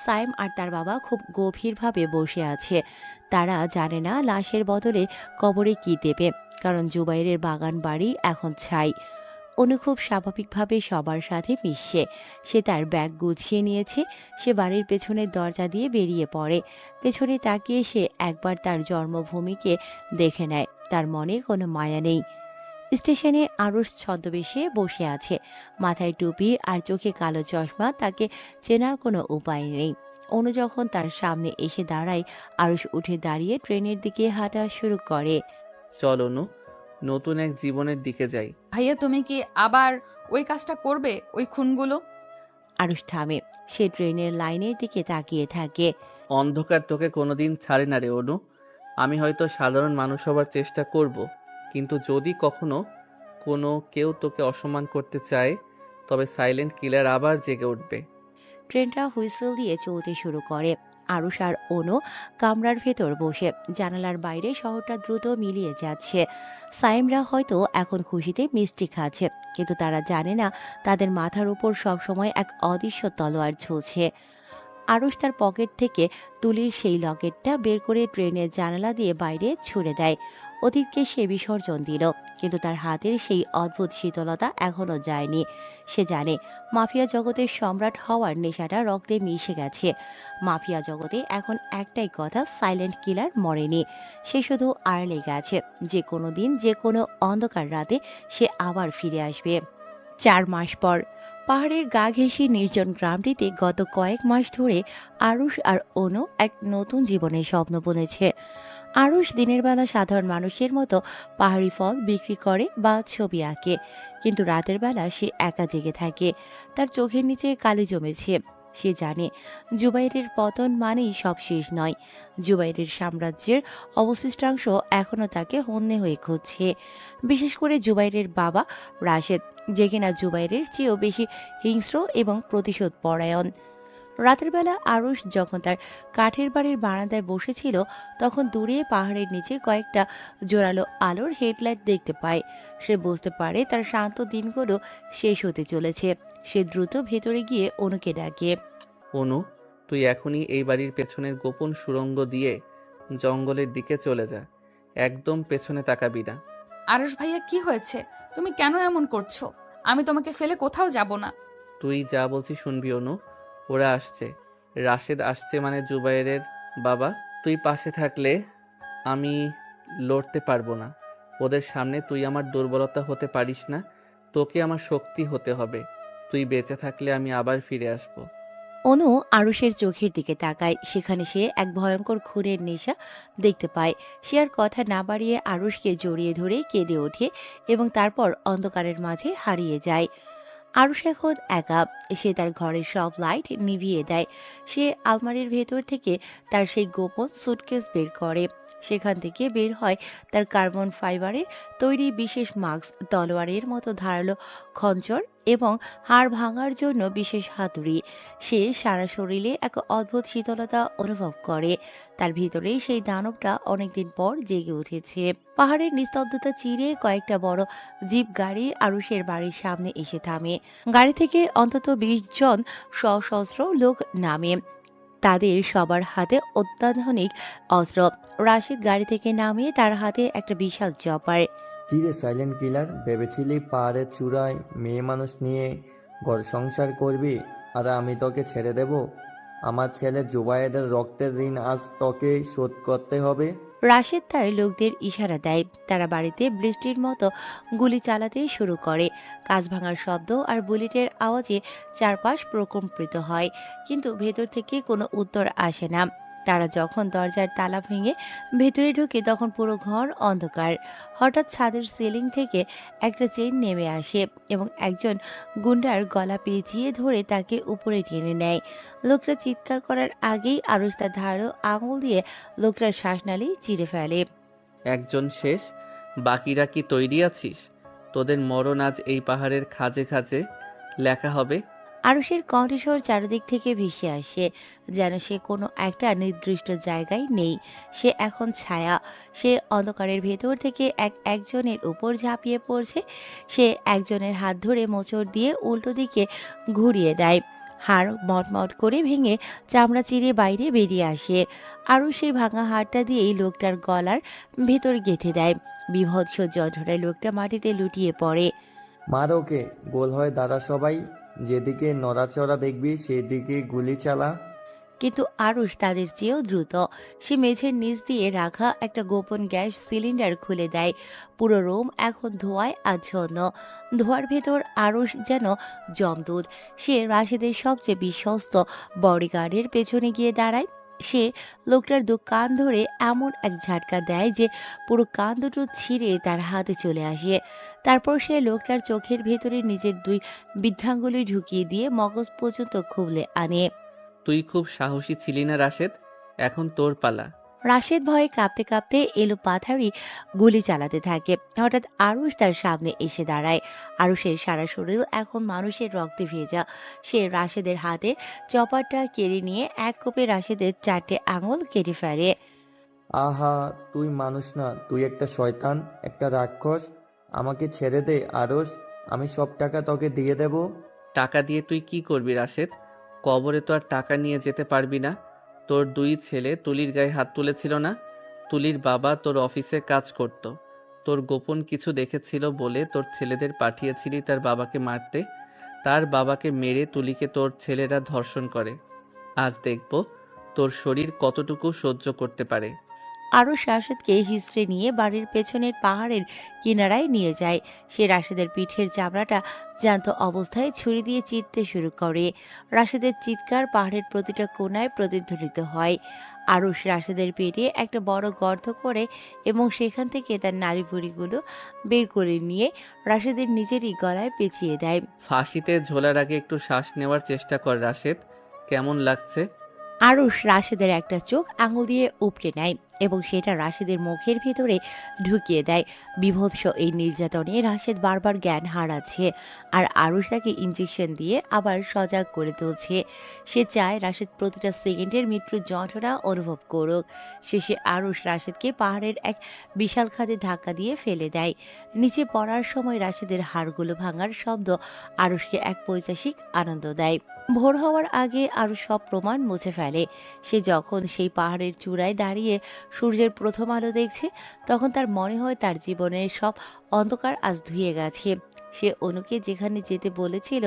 সাইম আর তার বাবা খুব গভীরভাবে বসে আছে। তারা জানে না লাশের বদলে কবরে কি দেবে, কারণ জুবাইরের বাগান বাড়ি এখন ছাই। অনু খুব স্বাভাবিকভাবে সবার সাথে মিশছে। সে তার ব্যাগ গুছিয়ে নিয়েছে। সে বাড়ির পেছনের দরজা দিয়ে বেরিয়ে পড়ে। পেছনে তাকিয়ে সে একবার তার জন্মভূমিকে দেখে নেয়। তার মনে কোনো মায়া নেই। স্টেশনে আরুষ ছদ্মবেশে বসে আছে। মাথায় টুপি আর চোখে কালো চশমা। তাকে চেনার কোনো উপায় নেই। অনু যখন তার সামনে এসে দাঁড়ায়, আরুষ উঠে দাঁড়িয়ে ট্রেনের দিকে হাঁটা শুরু করে। চল অনু, নতুন এক জীবনের দিকে যাই। ভাইয়া, তুমি কি আবার ওই কাজটা করবে, ওই খুনগুলো? আরুষ থামে। সে ট্রেনের লাইনের দিকে তাকিয়ে থাকে। অন্ধকার তোকে কোনোদিন ছাড়ে না রে অনু। আমি হয়তো সাধারণ মানুষ হবার চেষ্টা করব, কিন্তু যদি কখনো কেউ তোকে অসম্মান করতে চায়, তবে সাইলেন্ট কিলার আবার জেগে উঠবে। ট্রেনটা হুইসেল দিয়ে চলতে শুরু করে। আরুষ আর অনু কামরার ভেতর বসে। জানালার বাইরে শহরটা দ্রুত মিলিয়ে যাচ্ছে। সাইমরা হয়তো এখন খুশিতে মিষ্টি খাচ্ছে, কিন্তু তারা জানে না তাদের মাথার উপর সবসময় এক অদৃশ্য তলোয়ার ঝুলছে। আরুষ তার পকেট থেকে তুলির সেই লকেটটা বের করে ট্রেনের জানালা দিয়ে বাইরে ছুড়ে দেয়। অতীতকে সে বিসর্জন দিল, কিন্তু তার হাতের সেই অদ্ভুত শীতলতা এখনো যায়নি। সে জানে মাফিয়া জগতের সম্রাট হওয়ার নেশাটা রক্তে মিশে গেছে। মাফিয়া জগতে এখন একটাই কথা, সাইলেন্ট কিলার মরেনি। সে শুধু আড়ালে গেছে। যে কোনো দিন, যে কোনো অন্ধকার রাতে সে আবার ফিরে আসবে। 4 মাস পর পাহাড়ের গা ঘেঁষে নির্জন গ্রামটিতে গত কয়েক মাস ধরে আরুষ আর অনু এক নতুন জীবনের স্বপ্ন বুনেছে। আরুষ দিনের বেলা সাধারণ মানুষের মতো পাহাড়ি ফল বিক্রি করে বা ছবি আঁকে, কিন্তু রাতের বেলা সে একা জেগে থাকে। তার চোখের নিচে কালি জমেছে। সে জানে জুবাইরের পতন মানেই সব শেষ নয়। জুবাইরের সাম্রাজ্যের অবশিষ্টাংশ এখনও তাকে হন্যে হয়ে খুঁজছে। বিশেষ করে জুবাইরের বাবা রাশেদ, যে কিনা জুবাইরের চেয়েও বেশি হিংস্র এবং প্রতিশোধ পরায়ণ। রাতের বেলা আরুষ যখন তার কাঠের বাড়ির বারান্দায় বসেছিল, তখন দূরে পাহাড়ের নিচে কয়েকটা জোরালো আলোর হেডলাইট দেখতে পায়। সে বুঝতে পারে তার শান্ত দিনগুলো শেষ হতে চলেছে। সে দ্রুত ভেতরে গিয়ে অনুকে ডাকে। অনু, তুই এখনই এই বাড়ির পেছনের গোপন সুড়ঙ্গ দিয়ে জঙ্গলের দিকে চলে যা। একদম পেছনে তাকাবি না। আরশ ভাইয়া, কি হয়েছে? তুমি কেন এমন করছো? আমি তোমাকে ফেলে কোথাও যাব না। তুই যা বলছি শুনবি অনু। ওরা আসছে, রাশেদ আসছে, মানে জুবাইরের বাবা। তুই পাশে থাকলে আমি লড়তে পারবো না। ওদের সামনে তুই আমার দুর্বলতা হতে পারিস না, তোকে আমার শক্তি হতে হবে। তুই বেঁচে থাকলে আমি আবার ফিরে আসব। অনু আরুষের চোখের দিকে তাকায়। সেখানে সে এক ভয়ঙ্কর খুনের নেশা দেখতে পায়। সে আর কথা না বাড়িয়ে আরুষকে জড়িয়ে ধরে কেঁদে ওঠে এবং তারপর অন্ধকারের মাঝে হারিয়ে যায়। আরুষ এখন একা। সে তার ঘরের সব লাইট নিভিয়ে দেয়। সে আলমারির ভেতর থেকে তার সেই গোপন সুটকেস বের করে। সেখান থেকে বের হয় তার কার্বন ফাইবারের তৈরি বিশেষ মাস্ক, তলোয়ারের মতো ধারালো খঞ্চর এবং হাড় ভাঙার জন্য বিশেষ হাতুড়ি। সে সারা শরীরে এক অদ্ভুত শীতলতা অনুভব করে। তার ভিতরে সেই দানবটা অনেকদিন পর জেগে উঠেছে। পাহাড়ের নিস্তব্ধতা চিরে কয়েকটা বড় জিপ গাড়ি আরুষের বাড়ির সামনে এসে থামে। গাড়ি থেকে অন্তত 20 জন সশস্ত্র লোক নামে। তাদের সবার হাতে অত্যাধুনিক অস্ত্র। রাশিদ গাড়ি থেকে নামিয়ে তার হাতে একটা বিশাল চপার। কি রে সাইলেন্ট কিলার, ভেবেছিলি পাহাড়ের চূড়ায় মেয়ে মানুষ নিয়ে ঘর সংসার করবি আর আমি তোকে ছেড়ে দেব? আমার ছেলে জুবায়েদের রক্তের ঋণ আজ তোকে শোধ করতে হবে। রাশেদ তার লোকদের ইশারা দেয়। তারা বাড়িতে বৃষ্টির মতো গুলি চালাতে শুরু করে। কাঁচ ভাঙার শব্দ আর বুলেটের আওয়াজে চারপাশ প্রকম্পিত হয়, কিন্তু ভেতর থেকে কোনো উত্তর আসে না। তারা যখন দরজার তালা ভেঙে ভেতরে ঢোকে তখন পুরো ঘর অন্ধকার। হঠাৎ ছাদের সিলিং থেকে একটা চেইন নেমে আসে এবং একজন গুন্ডার গলা পেঁচিয়ে ধরে তাকে উপরে টেনে নেয়। লোকটা চিৎকার করার আগেই আরুষ তার ধারালো আঙুল দিয়ে লোকটার শ্বাসনালী চিরে ফেলে। একজন শেষ, বাকিরা কি তৈরি আছিস? তোদের মরণ আজ এই পাহাড়ের খাজে খাজে লেখা হবে। আরুষের কণ্ঠস্বর চারিদিক থেকে ভেসে আসে, যেন সে কোনো একটা নির্দিষ্ট জায়গায় নেই। সে এখন ছায়া। সে অন্ধকারের ভেতর থেকে একজনের উপর ঝাঁপিয়ে পড়ছে। সে একজনের হাত ধরে মোচড় দিয়ে উল্টো দিকে ঘুরিয়ে দেয়। হাড় মটমট করে ভেঙে চামড়া চিরে বাইরে বেরিয়ে আসে। আরও সেই ভাঙা হাড়টা দিয়েই লোকটার গলার ভেতর গেঁথে দেয়। বিভৎস যন্ত্রণায় লোকটা মাটিতে লুটিয়ে পড়ে। মার ওকে, গোল হয়ে দাঁড়া সবাই, যেদিকে নড়াচড়া দেখবি সেদিকে গুলি চালা। কিন্তু আরুষ তাদের চেয়েও দ্রুত। সে মেঝের নিচ দিয়ে রাখা একটা গোপন গ্যাস সিলিন্ডার খুলে দেয়। পুরো রুম এখন ধোঁয়ায় আচ্ছন্ন। ধোঁয়ার ভেতর আরুষ যেন যমদূত। সে রাশেদের সবচেয়ে বিশ্বস্ত বডিগার্ডের পেছনে গিয়ে দাঁড়ায়। সে লোকটার দু কান ধরে এমন এক ঝাটকা দেয় যে পুরো কান দুটো ছিঁড়ে তার হাতে চলে আসে। তারপর সে লোকটার চোখের ভেতরে নিজের 2 বৃদ্ধাঙ্গুলি ঢুকিয়ে দিয়ে মগজ পর্যন্ত খুবলে আনে। তুই খুব সাহসী ছিলি না রাশেদ, এখন তোর পালা। রাশেদ ভয়ে কাঁপতে কাঁপতে এলো পাথারি গুলি চালাতে থাকে। হঠাৎ আরুষ তার সামনে এসে দাঁড়ায়। আরুষের সারা শরীর এখন মানুষের রক্তে ভেজা। সে রাশেদের হাতে চপারটা কেড়ে নিয়ে এক কোপে রাশেদের 4টে আঙুল কেটে ফেলে। আহা, তুই মানুষ না, তুই একটা শয়তান, একটা রাক্ষস। আমাকে ছেড়ে দে আরশ, আমি সব টাকা তোকে দিয়ে দেব। টাকা দিয়ে তুই কি করবি রাশেদ? কবরে তো আর টাকা নিয়ে যেতে পারবি না। তোর 2 ছেলে তুলির গায়ে হাত তুলেছিল না? তুলির বাবা তোর অফিসে কাজ করত। তোর গোপন কিছু দেখেছিল বলে তোর ছেলেদের পাঠিয়েছিলি তার বাবাকে মারতে। তার বাবাকে মেরে তুলিকে তোর ছেলেরা ধর্ষণ করে। আজ দেখব তোর শরীর কতটুকু সহ্য করতে পারে। আরুষ রাশেদকে হিস্ট্রে নিয়ে বাড়ির পেছনের পাহাড়ের কিনারায় নিয়ে যায়। সে রাশেদের পিঠের চামড়াটা জ্যান্ত অবস্থায় ছুরি দিয়ে চিরতে শুরু করে। রাশেদের চিৎকার পাহাড়ের প্রতিটা কোণায় প্রতিধ্বনিত হয়। আরুষ রাশেদের পেটে একটা বড় গর্ত করে এবং সেখান থেকে তার নাড়ি ভুঁড়িগুলো বের করে নিয়ে রাশেদের নিজেরই গলায় পেঁচিয়ে দেয়। ফাঁসিতে ঝোলার আগে একটু শ্বাস নেওয়ার চেষ্টা কর রাশেদ, কেমন লাগছে? আরুষ রাশেদের একটা চোখ আঙুল দিয়ে উপড়ে নেয়। এবং সেটা রাশেদের মুখের ভেতরে ঢুকিয়ে দেয়। বিভৎস এই নির্যাতনে রাশেদ বারবার জ্ঞান হারাচ্ছে, আর আরুষ তাকে ইঞ্জেকশন দিয়ে আবার সজাগ করে তুলছে। সে চায় রাশেদ প্রতিটা সেকেন্ডের মৃত্যুর যন্ত্রণা অনুভব করুক। শেষে আরুষ রাশেদকে পাহাড়ের এক বিশাল খাদে ধাক্কা দিয়ে ফেলে দেয়। নিচে পড়ার সময় রাশেদের হাড়গুলো ভাঙার শব্দ আরুষকে এক পৈশাচিক আনন্দ দেয়। ভোর হওয়ার আগে আরও সব প্রমাণ মুছে ফেলে। সে যখন সেই পাহাড়ের চূড়ায় দাঁড়িয়ে সূর্যের প্রথম আলো দেখছে, তখন তার মনে হয় তার জীবনের সব অন্ধকার আজ ধুয়ে গেছে। সে অনুকে যেখানে যেতে বলেছিল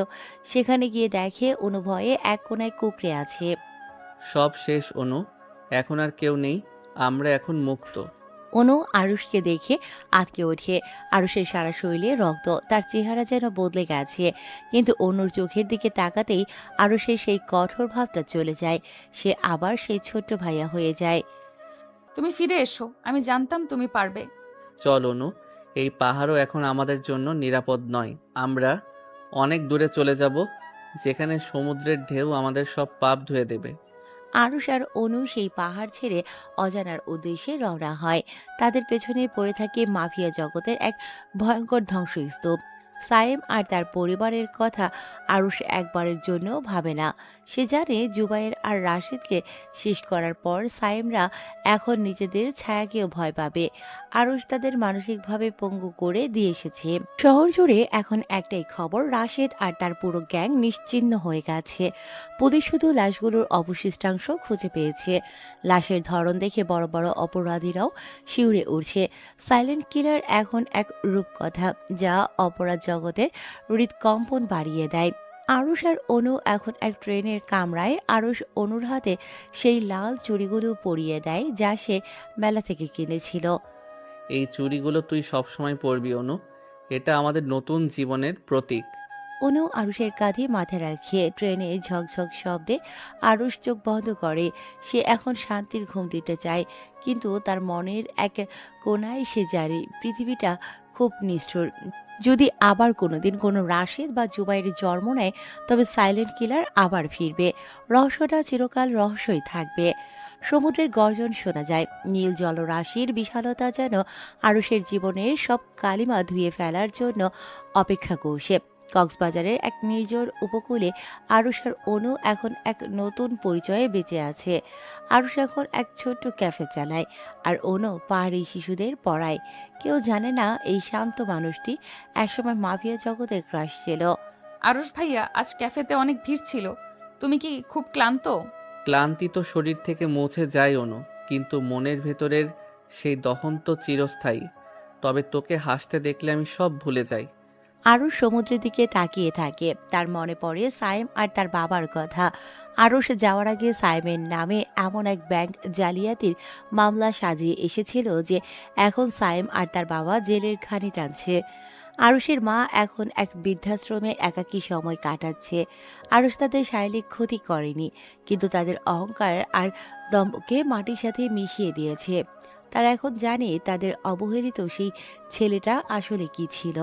সেখানে গিয়ে দেখে অনু ভয়ে এক কোণায় কুঁকড়ে আছে। সব শেষ অনু, এখন আর কেউ নেই, আমরা এখন মুক্ত। অনু আরুষকে দেখে আটকে ওঠে। আরুষের সারা শরীরে রক্ত, তার চেহারা যেন বদলে গেছে। কিন্তু অনুর চোখের দিকে তাকাতেই আরুষের সেই কঠোর ভাবটা চলে যায়। সে আবার সেই ছোট্ট ভাইয়া হয়ে যায়। তুমি ফিরে এসো, আমি জানতাম তুমি পারবে। চল অনু, এই পাহাড়ও এখন আমাদের জন্য নিরাপদ নয়। আমরা অনেক দূরে চলে যাব, যেখানে সমুদ্রের ঢেউ আমাদের সব পাপ ধুয়ে দেবে। আরুষ আর অনু সেই পাহাড় ছেড়ে অজানার উদ্দেশ্যে রওনা হয়। তাদের পেছনে পড়ে থাকে মাফিয়া জগতের এক ভয়ঙ্কর ধ্বংসস্তূপ। সায়েম আর তার পরিবারের কথা আরুষ একবারের জন্যও ভাবে না। সে জানে জুবাইর আর রাশিদকে শেষ করার পর সায়েমরা এখন নিজেদের ছায়াকেও ভয় পাবে। আরুষ তাদের মানসিকভাবে পঙ্গু করে দিয়ে এসেছে। শহর জুড়ে এখন একটাই খবর, রাশেদ আর তার পুরো গ্যাং নিশ্চিহ্ন হয়ে গেছে। পুলিশ শুধু লাশগুলোর অবশিষ্টাংশ খুঁজে পেয়েছে। লাশের ধরন দেখে বড় বড় অপরাধীরাও শিউরে উঠছে। সাইলেন্ট কিলার এখন এক রূপকথা, যা অপরাধ জগতের হৃদকম্পন বাড়িয়ে দেয়। আরুষ আর অনু এখন এক ট্রেনের কামরায়। আরুষ অনুর হাতে সেই লাল চুড়িগুলো পরিয়ে দেয় যা সে মেলা থেকে কিনেছিল। এই চুড়িগুলো তুই সবসময় পরবি অনু, এটা আমাদের নতুন জীবনের প্রতীক। অনু আরুষের কাঁধে মাথা রাখিয়ে ট্রেনে ঝকঝক শব্দে আরুষ চোখ বন্ধ করে। সে এখন শান্তির ঘুম দিতে চায়, কিন্তু তার মনের এক কোণায় সে জানে পৃথিবীটা খুব নিষ্ঠুর। যদি আবার কোনোদিন কোনো রাশেদ বা জুবাইরের জন্ম নেয়, তবে সাইলেন্ট কিলার আবার ফিরবে। রহস্যটা চিরকাল রহস্যই থাকবে। সমুদ্রের গর্জন শোনা যায়। নীল জলরাশির বিশালতা যেন আরুষের জীবনের সব কালিমা ধুয়ে ফেলার জন্য অপেক্ষা করছে। কক্সবাজারের এক নির্জন উপকূলে আরুষ আর অনু এখন এক নতুন পরিচয়ে বেঁচে আছে। আরুষ এখন এক ছোট্ট ক্যাফে চালায়, আর অনু পাহাড়ি শিশুদের পড়ায়। কেউ জানে না এই শান্ত মানুষটি একসময় মাফিয়া জগতে ক্রাশ ছিল। আরুষ ভাইয়া, আজ ক্যাফেতে অনেক ভিড় ছিল, তুমি কি খুব ক্লান্ত? ক্লান্তি তো শরীর থেকে মুছে যায় অনু, কিন্তু মনের ভেতরের সেই দহন তো চিরস্থায়ী। তবে তোকে হাসতে দেখলে আমি সব ভুলে যাই। আরুষ সমুদ্রের দিকে তাকিয়ে থাকে। তার মনে পড়ে সায়েম আর তার বাবার কথা। আরুষ যাওয়ার আগে সায়েমের নামে এমন এক ব্যাংক জালিয়াতির মামলা সাজিয়ে এসেছিল যে এখন সায়েম আর তার বাবা জেলের ঘানি টানছে। আরুষের মা এখন এক বৃদ্ধাশ্রমে একাকী সময় কাটাচ্ছে। আরুষ তাদের শারীরিক ক্ষতি করেনি, কিন্তু তাদের অহংকার আর দম্ভকে মাটির সাথে মিশিয়ে দিয়েছে। তারা এখন জানে তাদের অবহেলিত সেই ছেলেটা আসলে কি ছিল।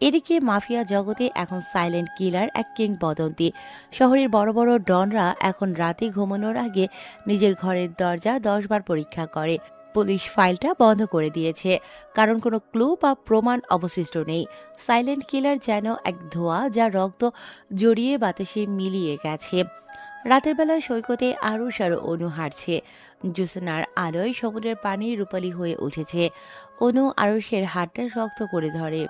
এদিকে মাফিয়া জগতে এখন সাইলেন্ট কিলার এক কিংবদন্তি। শহরের বড় বড় ডনরা এখন রাতে ঘুমানোর আগে নিজের ঘরের দরজা 10 বার পরীক্ষা করে। পুলিশ ফাইলটা বন্ধ করে দিয়েছে, কারণ কোনো ক্লু বা প্রমাণ অবশিষ্ট নেই। সাইলেন্ট কিলার যেন এক ধোঁয়া, যা রক্ত জড়িয়ে বাতাসে মিলিয়ে গেছে। রাতের বেলায় সৈকতে আরুষ আর অনু হাঁটছে। জ্যোৎস্নার আলোয় সমুদ্রের পানি রূপালী হয়ে উঠেছে। অনু আরুষের হাতটা শক্ত করে ধরে।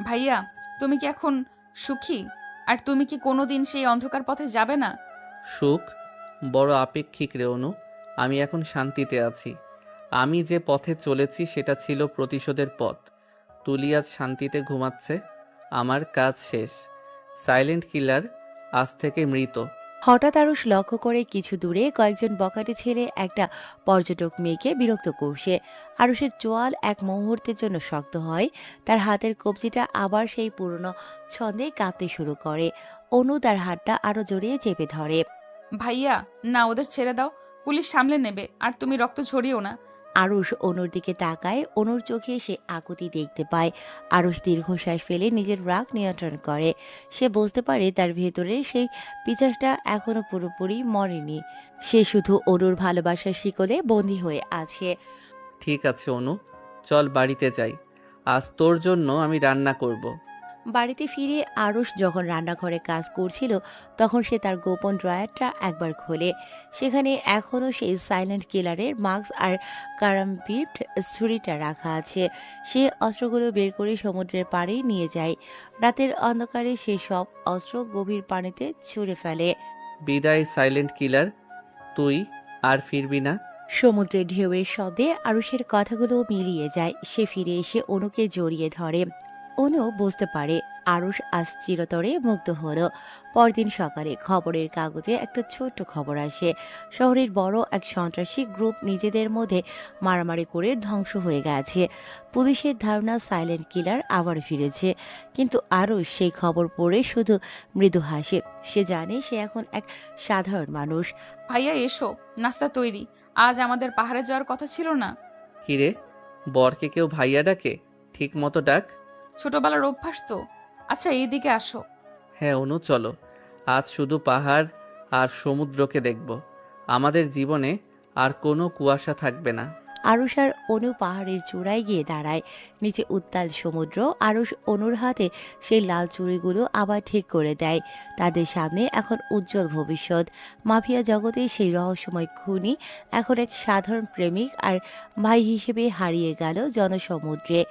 ভাইয়া, তুমি কি এখন সুখী? আর তুমি কি কোনোদিন সেই অন্ধকার পথে যাবে না? সুখ বড় আপেক্ষিক রে অনু, আমি এখন শান্তিতে আছি। আমি যে পথে চলেছি সেটা ছিল প্রতিশোধের পথ। তুলি আজ শান্তিতে ঘুমাচ্ছে, আমার কাজ শেষ। সাইলেন্ট কিলার আজ থেকে মৃত। হঠাৎ আরুষ লক্ষ্য করে কিছু দূরে কয়েকজন বখাটে ছেলে একটা পর্যটক মেয়েকে বিরক্ত করছে। আরুষের চোয়াল এক মুহূর্তের জন্য শক্ত হয়। তার হাতের কবজিটা আবার সেই পুরনো ছন্দে কাঁপতে শুরু করে। অনু তার হাতটা আরো জড়িয়ে চেপে ধরে। ভাইয়া না, ওদের ছেড়ে দাও, পুলিশ সামলে নেবে, আর তুমি রক্ত ঝরিও না। আরুষ অনুর দিকে তাকায়। অনুর চোখে সে আকুতি দেখতে পায়। আরুষ দীর্ঘশ্বাস ফেলে নিজের রাগ নিয়ন্ত্রণ করে। সে বুঝতে পারে তার ভেতরে সেই পিচাসটা এখনো পুরোপুরি মরেনি। সে শুধু অনুর ভালোবাসার শিকলে বন্দী হয়ে আছে। ঠিক আছে অনু, চল বাড়িতে যাই। আজ তোর জন্য আমি রান্না করব। বাড়িতে ফিরে আরুষ যখন রান্নাঘরে কাজ করছিল তখন সে তার গোপন ড্রয়ারটা একবার খোলে। সেখানে এখনও সেই সাইলেন্ট কিলারের মাস্ক আর কারাম্পিট ছুরিটা রাখা আছে। সে অস্ত্রগুলো বের করে সমুদ্রের পাড়ে নিয়ে যায়। রাতের অন্ধকারে সে সব অস্ত্র গভীর পানিতে ছুঁড়ে ফেলে। বিদায় সাইলেন্ট কিলার, তুই আর ফিরবি না। সমুদ্রের ঢেউয়ের শব্দে আরুষের কথাগুলো মিলিয়ে যায়। সে ফিরে এসে অনুকে জড়িয়ে ধরে। অনু বুঝতে পারে আরুষ আজ চিরতরে মুক্ত হলো। পরদিন সকালে খবরের কাগজে একটা ছোট্ট খবর আসে। শহরের বড় এক সন্ত্রাসী গ্রুপ নিজেদের মধ্যে মারামারি করে ধ্বংস হয়ে গেছে। পুলিশের ধারণা সাইলেন্ট কিলার আবার ফিরেছে। কিন্তু আরুষ সেই খবর পড়ে শুধু মৃদু হাসে। সে জানে সে এখন এক সাধারণ মানুষ। ভাইয়া এসো, নাস্তা তৈরি। আজ আমাদের পাহাড়ে যাওয়ার কথা ছিল না? কিরে, বরকে কেউ ভাইয়া ডাকে? ঠিক মতো ডাক। ছোটবেলার অভ্যাস তো। আচ্ছা এইদিকে আসো। হ্যাঁ অনু, চলো। আজ শুধু পাহাড় আর সমুদ্রকে দেখব। আমাদের জীবনে আর কোনো কুয়াশা থাকবে না। আরুষ আর অনু পাহাড়ের চূড়ায় গিয়ে দাঁড়ায়। নিচে উত্তাল সমুদ্র। আরুষ অনুর হাতে সেই লাল চুড়িগুলো আবার ঠিক করে দেয়। তাদের সামনে এখন উজ্জ্বল ভবিষ্যৎ। মাফিয়া জগতে সেই রহস্যময় খুনি এখন এক সাধারণ প্রেমিক আর ভাই হিসেবে হারিয়ে গেল জনসমুদ্রে।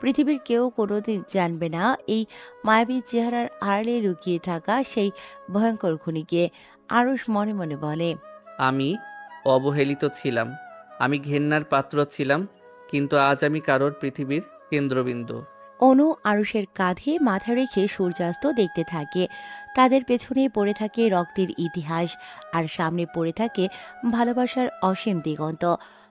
পৃথিবীর কেউ কোনোদিন জানবে না এই মায়াবী চেহারার আড়ালে লুকিয়ে থাকা সেই ভয়ঙ্কর খুনিকে। আরুষ মনে মনে বলে, আমি অবহেলিত ছিলাম, আমি ঘেন্নার পাত্র ছিলাম, কিন্তু আজ আমি কারোর পৃথিবীর কেন্দ্রবিন্দু। অনু আরুষের কাঁধে মাথা রেখে সূর্যাস্ত দেখতে থাকে। তাদের পেছনে পড়ে থাকে রক্তের ইতিহাস, আর সামনে পড়ে থাকে ভালোবাসার অসীম দিগন্ত।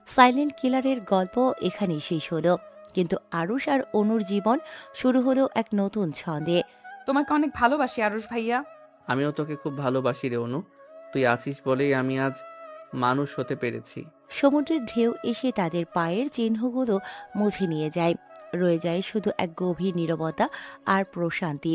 সাইলেন্ট কিলারের গল্প এখানেই শেষ হলো, কিন্তু আরুষ আর অনুর জীবন শুরু হলো এক নতুন ছন্দে। তোমাকে অনেক ভালোবাসি আরুষ ভাইয়া। আমিও তোকে খুব ভালোবাসি রে অনু। তুই আছিস বলেই আমি আজ মানুষ হতে পেরেছি। সমুদ্রের ঢেউ এসে তাদের পায়ের চিহ্নগুলো মুছে নিয়ে যায়। রয়ে যায় শুধু এক গভীর নীরবতা আর প্রশান্তি।